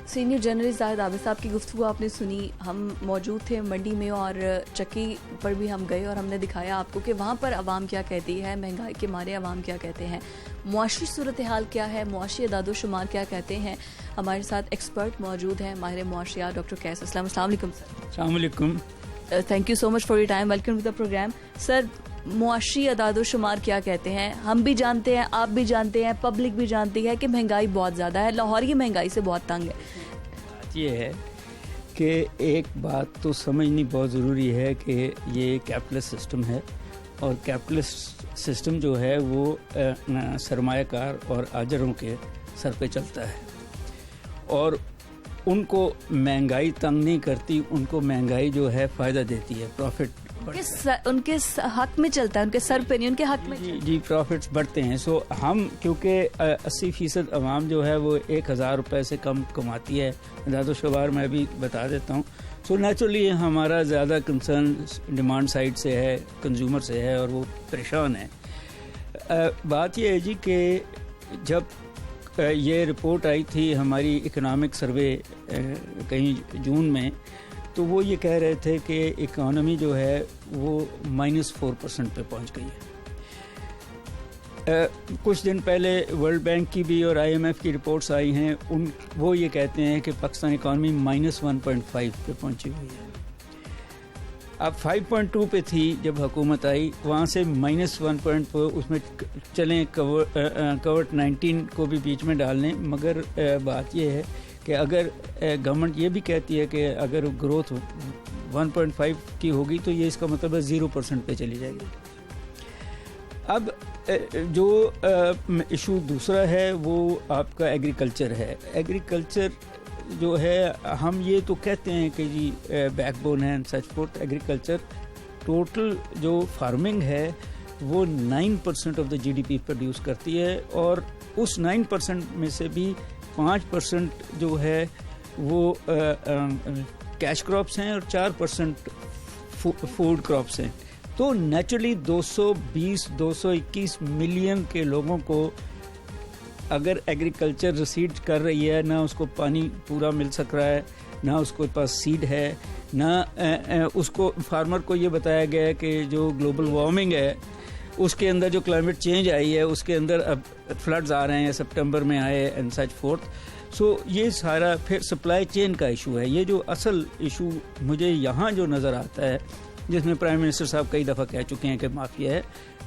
senior journalist Zahid Abid sahab की गुफ्तगू आपने सुनी। हम मौजूद थे मंडी में और चक्की पर भी हम गए और हमने दिखाया आपको कि वहाँ पर आवाम क्या कहती है, महंगाई के मारे आवाम क्या कहते हैं, मुआशी सूरत हाल क्या है, मुआशी अदादो शुमार क्या कहते हैं। हमारे साथ एक्सपर्ट मौजूद हैं, माहिर मुआशियात डॉक्टर कैस अस्लम। अस्सलाम वालेकुम सर। अस्सलाम वालेकुम। Thank you so much for your time, welcome to the programme. सर, मुआशी अदादो शुमार क्या कहते हैं? हम भी जानते हैं, आप भी जानते हैं, पब्लिक भी जानती है कि महंगाई बहुत ज़्यादा है, लाहौर की महंगाई से बहुत तंग है। ये है कि एक बात तो समझनी बहुत ज़रूरी है कि ये कैपिटलिस्ट सिस्टम है और कैपिटलिस्ट सिस्टम जो है वो सरमायाकार और आजरों के सर पे चलता है और उनको महंगाई तंग नहीं करती, उनको महंगाई जो है फ़ायदा देती है, प्रॉफिट उनके हक में चलता है, उनके सर पे नहीं, उनके हक में जी प्रॉफिट्स बढ़ते हैं। सो हम क्योंकि 80% अवाम जो है वो 1000 रुपये से कम कमाती है, अदादो शुमार मैं भी बता देता हूँ। सो नेचुरली हमारा ज़्यादा कंसर्न डिमांड साइड से है, कंज्यूमर से है और वो परेशान है। बात ये है जी कि जब ये रिपोर्ट आई थी हमारी इकोनॉमिक सर्वे कहीं जून में, तो वो ये कह रहे थे कि इकोनॉमी जो है वो -4% पे पहुंच गई है। कुछ दिन पहले वर्ल्ड बैंक की भी और IMF की रिपोर्ट्स आई हैं, वो ये कहते हैं कि पाकिस्तान इकोनॉमी -1.5 पे पहुंची हुई है। अब 5.2 पे थी जब हुकूमत आई, वहाँ से -1.4 उसमें चलें, कोविड 19 को भी बीच में डाल लें, मगर बात ये है कि अगर गवर्नमेंट ये भी कहती है कि अगर ग्रोथ 1.5 की होगी तो ये इसका मतलब है 0% पे चली जाएगी। अब जो इशू दूसरा है वो आपका एग्रीकल्चर है। एग्रीकल्चर जो है, हम ये तो कहते हैं कि जी बैकबोन है and such fourth. Agriculture total जो फार्मिंग है वो 9% ऑफ द GDP प्रोड्यूस करती है और उस 9% में से भी 5% जो है वो कैश क्रॉप्स हैं और 4% फूड क्रॉप्स हैं। तो नेचुरली 220-221 मिलियन के लोगों को अगर एग्रीकल्चर रिसीड कर रही है, ना उसको पानी पूरा मिल सक रहा है, ना उसके पास सीड है, ना उसको फार्मर को ये बताया गया है कि जो ग्लोबल वार्मिंग है उसके अंदर जो क्लाइमेट चेंज आई है उसके अंदर अब फ्लड्स आ रहे हैं, सितंबर में आए एंड सच फोर्थ। सो ये सारा फिर सप्लाई चेन का इशू है। ये जो असल इशू मुझे यहाँ जो नज़र आता है, जिसमें प्राइम मिनिस्टर साहब कई दफ़ा कह चुके हैं कि माफिया है,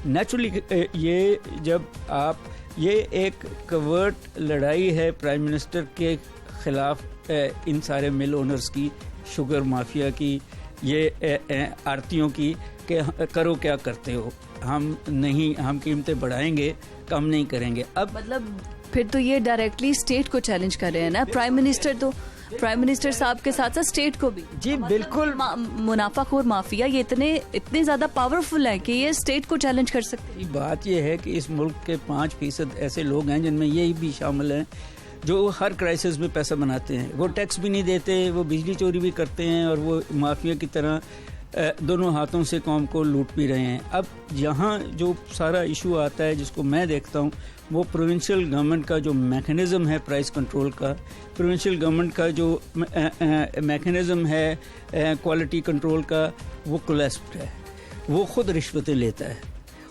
नेचुरली ये जब आप ये एक कवर्ट लड़ाई है प्राइम मिनिस्टर के ख़िलाफ़ इन सारे मिल ओनर्स की, शुगर माफिया की, ये आरतियों की कि करो क्या करते हो, हम कीमतें बढ़ाएंगे, कम नहीं करेंगे। अब मतलब फिर तो ये डायरेक्टली स्टेट को चैलेंज कर रहे हैं ना प्राइम मिनिस्टर साहब के साथ साथ स्टेट को भी। जी बिल्कुल। मुनाफाखोर माफिया ये इतने ज्यादा पावरफुल है कि ये स्टेट को चैलेंज कर सकते हैं। बात ये है कि इस मुल्क के 5% ऐसे लोग हैं जिनमें ये भी शामिल हैं जो हर क्राइसिस में पैसा बनाते हैं। वो टैक्स भी नहीं देते, वो बिजली चोरी भी करते हैं और वो माफिया की तरह दोनों हाथों से कौम को लूट भी रहे हैं। अब यहाँ जो सारा इशू आता है जिसको मैं देखता हूँ वो प्रोविंशियल गवर्नमेंट का जो मैकेनिज़्म है प्राइस कंट्रोल का, प्रोविंशियल गवर्नमेंट का जो मैकेनिज़्म है क्वालिटी कंट्रोल का, वो कोलैप्स्ड है। वो खुद रिश्वतें लेता है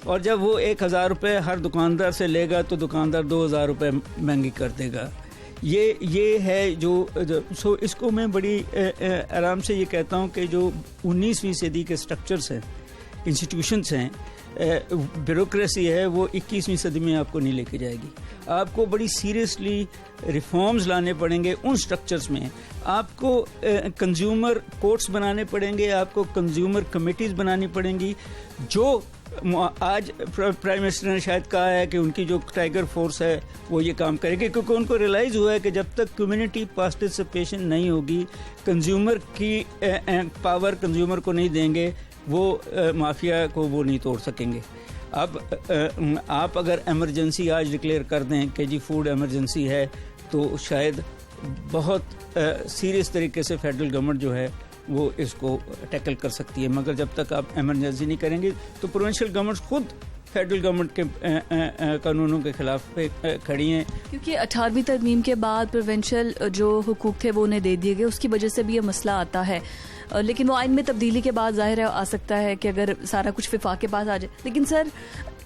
और जब वो 1000 रुपये हर दुकानदार से लेगा तो दुकानदार 2000 रुपये महंगी कर देगा। ये है सो इसको मैं बड़ी आराम से ये कहता हूँ कि जो 19वीं सदी के स्ट्रक्चर्स हैं इंस्टीट्यूशंस हैं, ब्यूरोक्रेसी है, वो 21वीं सदी में आपको नहीं लेके जाएगी। आपको बड़ी सीरियसली रिफॉर्म्स लाने पड़ेंगे उन स्ट्रक्चर्स में। आपको कंज्यूमर कोर्ट्स बनाने पड़ेंगे, आपको कंज्यूमर कमेटीज़ बनानी पड़ेंगी। जो आज प्राइम मिनिस्टर ने शायद कहा है कि उनकी जो टाइगर फोर्स है वो ये काम करेगी, क्योंकि उनको रियलाइज़ हुआ है कि जब तक कम्युनिटी पार्टिसिपेशन नहीं होगी, कंज्यूमर की पावर कंज्यूमर को नहीं देंगे, वो माफिया को वो नहीं तोड़ सकेंगे। अब आप अगर एमरजेंसी आज डिक्लेयर कर दें कि जी फूड एमरजेंसी है, तो शायद बहुत सीरियस तरीके से फेडरल गवर्नमेंट जो है वो इसको टैकल कर सकती है। मगर जब तक आप एमरजेंसी नहीं करेंगे तो प्रोविंशियल गवर्नमेंट खुद फेडरल गवर्नमेंट के कानूनों के खिलाफ खड़ी हैं। क्योंकि 18वीं तरमीम के बाद प्रोविंशियल जो हुकूक थे वो उन्हें दे दिए गए, उसकी वजह से भी ये मसला आता है। लेकिन वो आइन में तब्दीली के बाद जाहिर है आ सकता है कि अगर सारा कुछ विफाक के पास आ जाए। लेकिन सर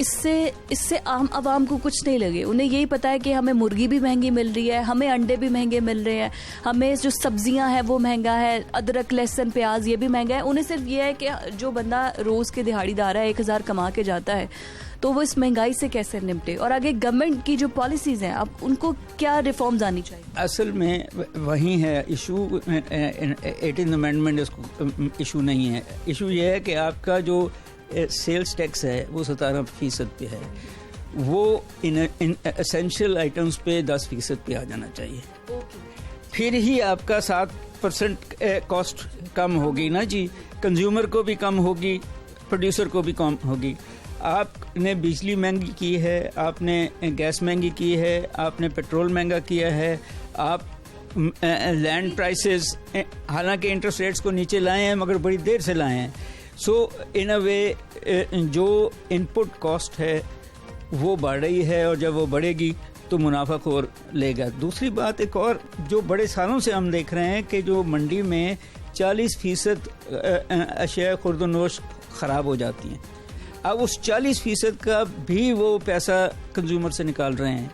इससे आम आवाम को कुछ नहीं लगे, उन्हें यही पता है कि हमें मुर्गी भी महंगी मिल रही है, हमें अंडे भी महंगे मिल रहे हैं, हमें जो सब्जियां हैं वो महंगा है, अदरक लहसुन प्याज ये भी महंगा है। उन्हें सिर्फ ये है कि जो बंदा रोज़ के दिहाड़ीदार है 1000 कमा के जाता है तो वो इस महंगाई से कैसे निपटे। और आगे गवर्नमेंट की जो पॉलिसीज़ हैं अब उनको क्या रिफॉर्म्स आनी चाहिए? असल में वही है इशू, 18th अमेंडमेंट इसको इशू नहीं है। इशू ये है कि आपका जो सेल्स टैक्स है वो 17% पे है, वो इन एसेंशियल आइटम्स पे 10% पे आ जाना चाहिए। फिर ही आपका 7% कॉस्ट कम होगी ना जी, कंज्यूमर को भी कम होगी, प्रोड्यूसर को भी कम होगी। आपने बिजली महंगी की है, आपने गैस महंगी की है, आपने पेट्रोल महंगा किया है, आप लैंड प्राइसेस, हालांकि इंटरेस्ट रेट्स को नीचे लाए हैं मगर बड़ी देर से लाए हैं। सो इन अ वे जो इनपुट कॉस्ट है वो बढ़ रही है, और जब वो बढ़ेगी तो मुनाफाखोर लेगा। दूसरी बात एक और जो बड़े सालों से हम देख रहे हैं कि जो मंडी में 40% अशिया खुर्दनोश ख़राब हो जाती हैं, अब उस 40% का भी वो पैसा कंज्यूमर से निकाल रहे हैं।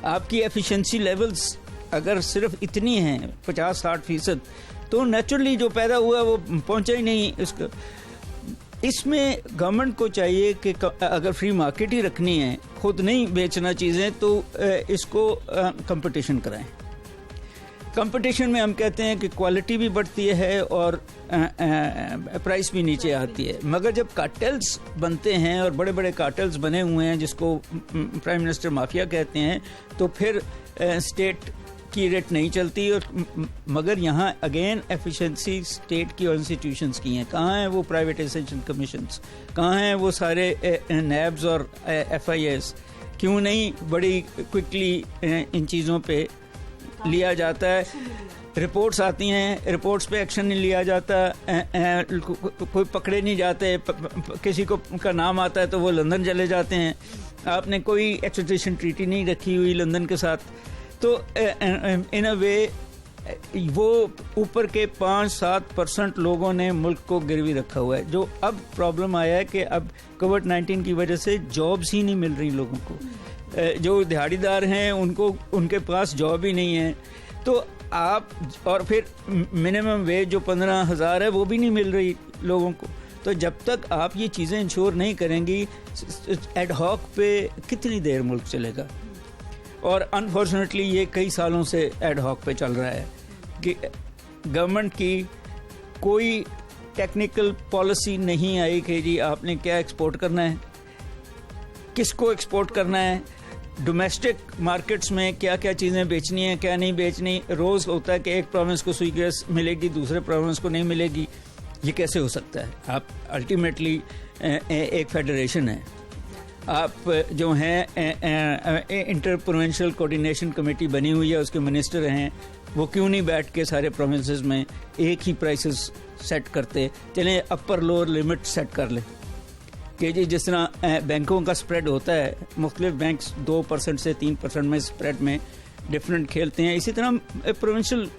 आपकी एफिशिएंसी लेवल्स अगर सिर्फ इतनी हैं 50-60%, तो नेचुरली जो पैदा हुआ वो पहुंचा ही नहीं इसको। इसमें गवर्नमेंट को चाहिए कि अगर फ्री मार्केट ही रखनी है, खुद नहीं बेचना चीज़ें, तो इसको कंपटीशन कराएं। कंपटीशन में हम कहते हैं कि क्वालिटी भी बढ़ती है और प्राइस भी नीचे आती है। मगर जब कार्टेल्स बनते हैं, और बड़े बड़े कार्टेल्स बने हुए हैं जिसको प्राइम मिनिस्टर माफिया कहते हैं, तो फिर स्टेट की रेट नहीं चलती। और मगर यहाँ अगेन एफिशिएंसी स्टेट की और इंस्टीट्यूशंस की हैं। कहाँ हैं वो प्राइवेटाइजेशन कमीशंस, कहाँ हैं वो सारे नैब्स और FIS? क्यों नहीं बड़ी क्विकली इन चीज़ों पे लिया जाता है? रिपोर्ट्स आती हैं, रिपोर्ट्स पे एक्शन नहीं लिया जाता, कोई पकड़े नहीं जाते, किसी को का नाम आता है तो वो लंदन चले जाते हैं। आपने कोई एक्सट्रेडिशन ट्रीटी नहीं रखी हुई लंदन के साथ, तो इन अ वे वो ऊपर के 5-7% लोगों ने मुल्क को गिरवी रखा हुआ है। जो अब प्रॉब्लम आया है कि अब कोविड-19 की वजह से जॉब्स ही नहीं मिल रही लोगों को। जो दिहाड़ीदार हैं उनको उनके पास जॉब ही नहीं है, तो आप, और फिर मिनिमम वेज जो 15,000 है वो भी नहीं मिल रही लोगों को। तो जब तक आप ये चीज़ें इंश्योर नहीं करेंगी, एड हॉक पे कितनी देर मुल्क चलेगा? और अनफॉर्चुनेटली ये कई सालों से एड हॉक पे चल रहा है कि गवर्नमेंट की कोई टेक्निकल पॉलिसी नहीं आई कि जी आपने क्या एक्सपोर्ट करना है, किसको एक्सपोर्ट करना है, डोमेस्टिक मार्केट्स में क्या क्या चीज़ें बेचनी है, क्या नहीं बेचनी। रोज़ होता है कि एक प्रोविंस को सुई गैस मिलेगी, दूसरे प्रोविंस को नहीं मिलेगी। ये कैसे हो सकता है? आप अल्टीमेटली एक फेडरेशन है, आप जो हैं इंटर प्रोविंशियल कोऑर्डिनेशन कमेटी बनी हुई है, उसके मिनिस्टर हैं, वो क्यों नहीं बैठ के सारे प्रोविंसेस में एक ही प्राइसेस सेट करते? चलें अपर लोअर लिमिट सेट कर लें कि जी जिस तरह बैंकों का स्प्रेड होता है, मुख्तलिफ बैंक्स 2% से 3% में स्प्रेड में डिफरेंट खेलते हैं, इसी तरह प्रोविंशियल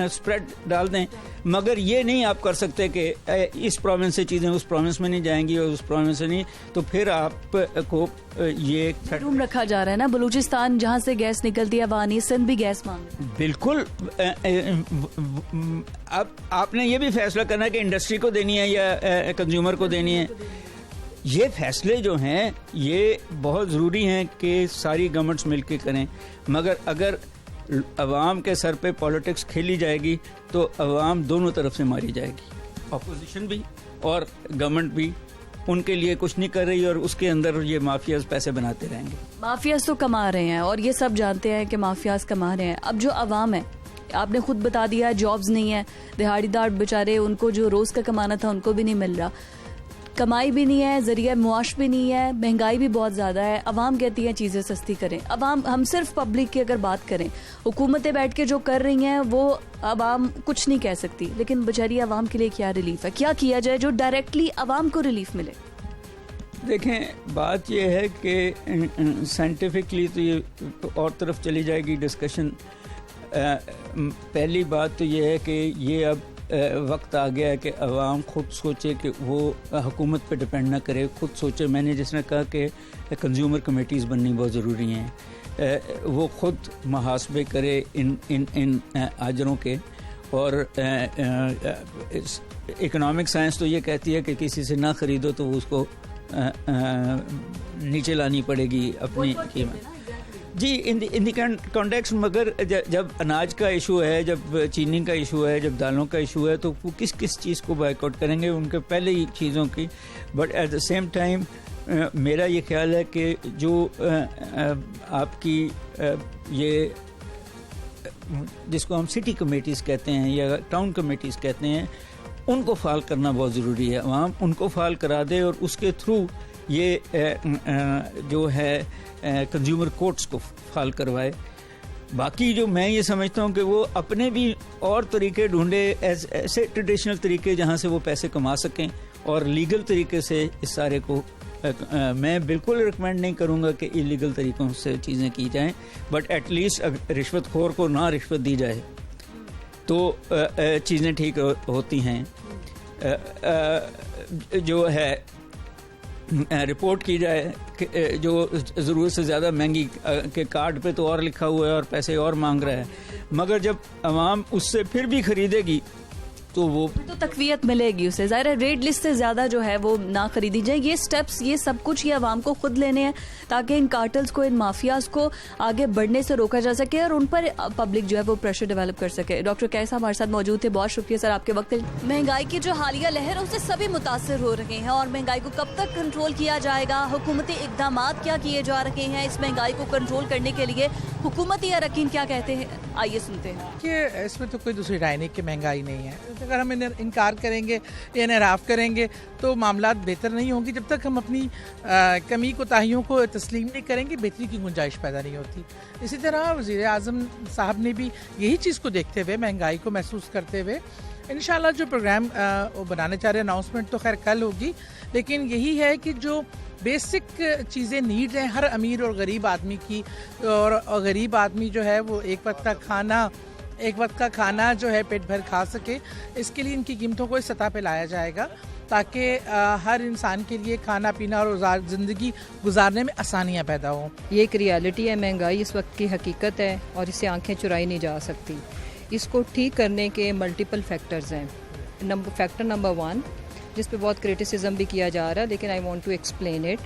स्प्रेड डाल दें। मगर ये नहीं आप कर सकते कि इस प्रोविंस से चीज़ें उस प्रोविंस में नहीं जाएंगी और उस प्रोविंस से नहीं, तो फिर आपको ये रूम रखा जा रहा है ना। बलूचिस्तान जहाँ से गैस निकलती है वानी सिंध भी गैस मांग रहे हैं। बिल्कुल। अब आपने ये भी फैसला करना है कि इंडस्ट्री को देनी है या कंज्यूमर को देनी है। ये फैसले जो हैं ये बहुत ज़रूरी हैं कि सारी गवर्नमेंट्स मिलकर करें, मगर अगर अवाम के सर पे पॉलिटिक्स खेली जाएगी तो अवाम दोनों तरफ से मारी जाएगी, अपोजिशन भी और गवर्नमेंट भी उनके लिए कुछ नहीं कर रही और उसके अंदर ये माफियाज पैसे बनाते रहेंगे। माफियाज तो कमा रहे हैं और ये सब जानते हैं कि माफियाज कमा रहे हैं। अब जो अवाम है, आपने खुद बता दिया, जॉब्स नहीं है, दिहाड़ीदार बेचारे, उनको जो रोज का कमाना था उनको भी नहीं मिल रहा, कमाई भी नहीं है, जरिया मुआश भी नहीं है, महंगाई भी बहुत ज़्यादा है। अवाम कहती है चीज़ें सस्ती करें। अवाम, हम सिर्फ पब्लिक की अगर बात करें, हुकूमतें बैठ के जो कर रही हैं वो अवाम कुछ नहीं कह सकती, लेकिन बेचारी अवाम के लिए क्या रिलीफ है, क्या किया जाए जो डायरेक्टली अवाम को रिलीफ मिले? देखें, बात यह है कि साइंटिफिकली तो ये और तरफ चली जाएगी डिस्कशन। पहली बात तो ये है कि ये अब वक्त आ गया है कि अवाम खुद सोचे कि वो हुकूमत पे डिपेंड ना करे, खुद सोचे। मैंने जिसने कहा कि कंज्यूमर कमेटीज़ बननी बहुत ज़रूरी हैं, वो खुद मुहासबे करे इन आजरों के। और इकोनॉमिक साइंस तो ये कहती है कि किसी से ना ख़रीदो तो उसको नीचे लानी पड़ेगी अपनी कीमत। जी, इन दी कॉन्टेक्स्ट, मगर जब अनाज का इशू है, जब चीनी का इशू है, जब दालों का इशू है, तो वो किस किस चीज़ को बाइकआउट करेंगे, उनके पहले ही चीज़ों की। But at the same time मेरा ये ख्याल है कि जो आपकी ये जिसको हम सिटी कमेटीज़ कहते हैं या टाउन कमेटीज़ कहते हैं, उनको फाल करना बहुत ज़रूरी है। अवाम उनको फाल करा दे और उसके थ्रू ये जो है कंज्यूमर कोर्ट्स को फाल करवाए। बाकी जो मैं ये समझता हूँ कि वो अपने भी और तरीके ढूंढे, ऐसे ट्रेडिशनल तरीके जहाँ से वो पैसे कमा सकें, और लीगल तरीके से इस सारे को मैं बिल्कुल रिकमेंड नहीं करूँगा कि इलीगल तरीक़ों से चीज़ें की जाएं, बट एटलीस्ट रिश्वतखोर को ना रिश्वत दी जाए तो चीज़ें ठीक होती हैं। जो है रिपोर्ट की जाए कि जो ज़रूरत से ज़्यादा महंगी के कार्ड पे तो और लिखा हुआ है और पैसे और मांग रहा है, मगर जब अवाम उससे फिर भी खरीदेगी तो वो तो तकवीयत मिलेगी उसे। ज़ाहिर है रेट लिस्ट से ज़्यादा जो है वो ना खरीदी जाए। ये स्टेप्स, ये सब कुछ ये अवाम को खुद लेने हैं ताकि इन कार्टल्स को, इन माफियाज को आगे बढ़ने से रोका जा सके और उन पर पब्लिक जो है वो प्रेशर डेवलप कर सके। डॉक्टर कैस हमारे साथ मौजूद थे, बहुत शुक्रिया सर आपके वक्त। महंगाई की जो हालिया लहर है उससे सभी मुतासर हो रहे हैं और महंगाई को कब तक कंट्रोल किया जाएगा, हुकूमती इकदाम क्या किए जा रहे हैं इस महंगाई को कंट्रोल करने के लिए, हुकूमती अरकान क्या कहते हैं, आइए सुनते हैं। कि इसमें तो कोई दूसरी राय नहीं कि महंगाई नहीं है। अगर हम इनकार करेंगे या इनराफ करेंगे तो मामला बेहतर नहीं होंगे। जब तक हम अपनी कमी कोताहियों को तस्लीम नहीं करेंगे, बेहतरी की गुंजाइश पैदा नहीं होती। इसी तरह वज़ीर आज़म साहब ने भी यही चीज़ को देखते हुए, महंगाई को महसूस करते हुए, इंशाल्लाह जो प्रोग्राम वो बनाने चाह रहे हैं, अनाउंसमेंट तो खैर कल होगी, लेकिन यही है कि जो बेसिक चीज़ें नीड हैं हर अमीर और गरीब आदमी की, और गरीब आदमी जो है वो एक वक्त का खाना जो है पेट भर खा सके, इसके लिए इनकी कीमतों को इस सतह पे लाया जाएगा ताकि हर इंसान के लिए खाना पीना और ज़िंदगी गुजारने में आसानियाँ पैदा हों। ये एक रियलिटी है, महंगाई इस वक्त की हकीकत है और इससे आंखें चुराई नहीं जा सकती। इसको ठीक करने के मल्टीपल फैक्टर्स हैं। फैक्टर नंबर 1 जिस पे बहुत क्रिटिसिज्म भी किया जा रहा है, लेकिन I want to explain it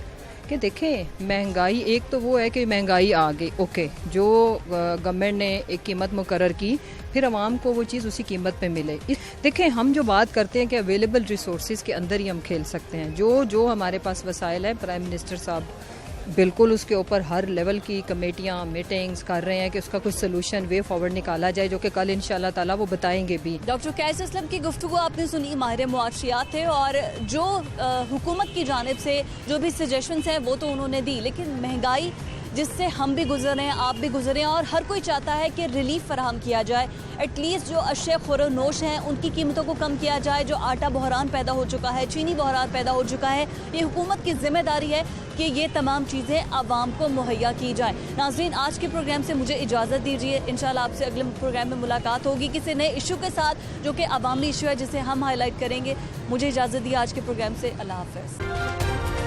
कि देखें, महंगाई एक तो वो है कि महंगाई आ गई, ओके, जो गवर्नमेंट ने एक कीमत मुकर्रर की, फिर आवाम को वो चीज़ उसी कीमत पे मिले। देखें, हम जो बात करते हैं कि अवेलेबल रिसोर्सेज के अंदर ही हम खेल सकते हैं, जो हमारे पास वसाइल है, प्राइम मिनिस्टर साहब बिल्कुल उसके ऊपर हर लेवल की कमेटियाँ मीटिंग्स कर रहे हैं कि उसका कुछ सोल्यूशन वे फॉरवर्ड निकाला जाए, जो कि कल इंशाल्लाह ताला वो बताएंगे भी। डॉक्टर कैस असलम की गुफ्तगू आपने सुनी, माहिर मुआशियात थे, और जो हुकूमत की जानिब से जो भी सजेशंस हैं वो तो उन्होंने दी, लेकिन महंगाई जिससे हम भी गुजर रहे हैं, आप भी गुजर रहे हैं, और हर कोई चाहता है कि रिलीफ फराहम किया जाए। एटलीस्ट जो अशे खुरोनोश हैं उनकी कीमतों को कम किया जाए। जो आटा बहरान पैदा हो चुका है, चीनी बहरान पैदा हो चुका है, ये हुकूमत की जिम्मेदारी है कि ये तमाम चीज़ें आवाम को मुहैया की जाए। नाज़रीन, आज के प्रोग्राम से मुझे इजाज़त दीजिए। इंशाल्लाह आपसे अगले प्रोग्राम में मुलाकात होगी किसी नए इशू के साथ जो कि अवामी इशू है, जिसे हम हाईलाइट करेंगे। मुझे इजाज़त दी आज के प्रोग्राम से। अल्लाह हाफ़िज़।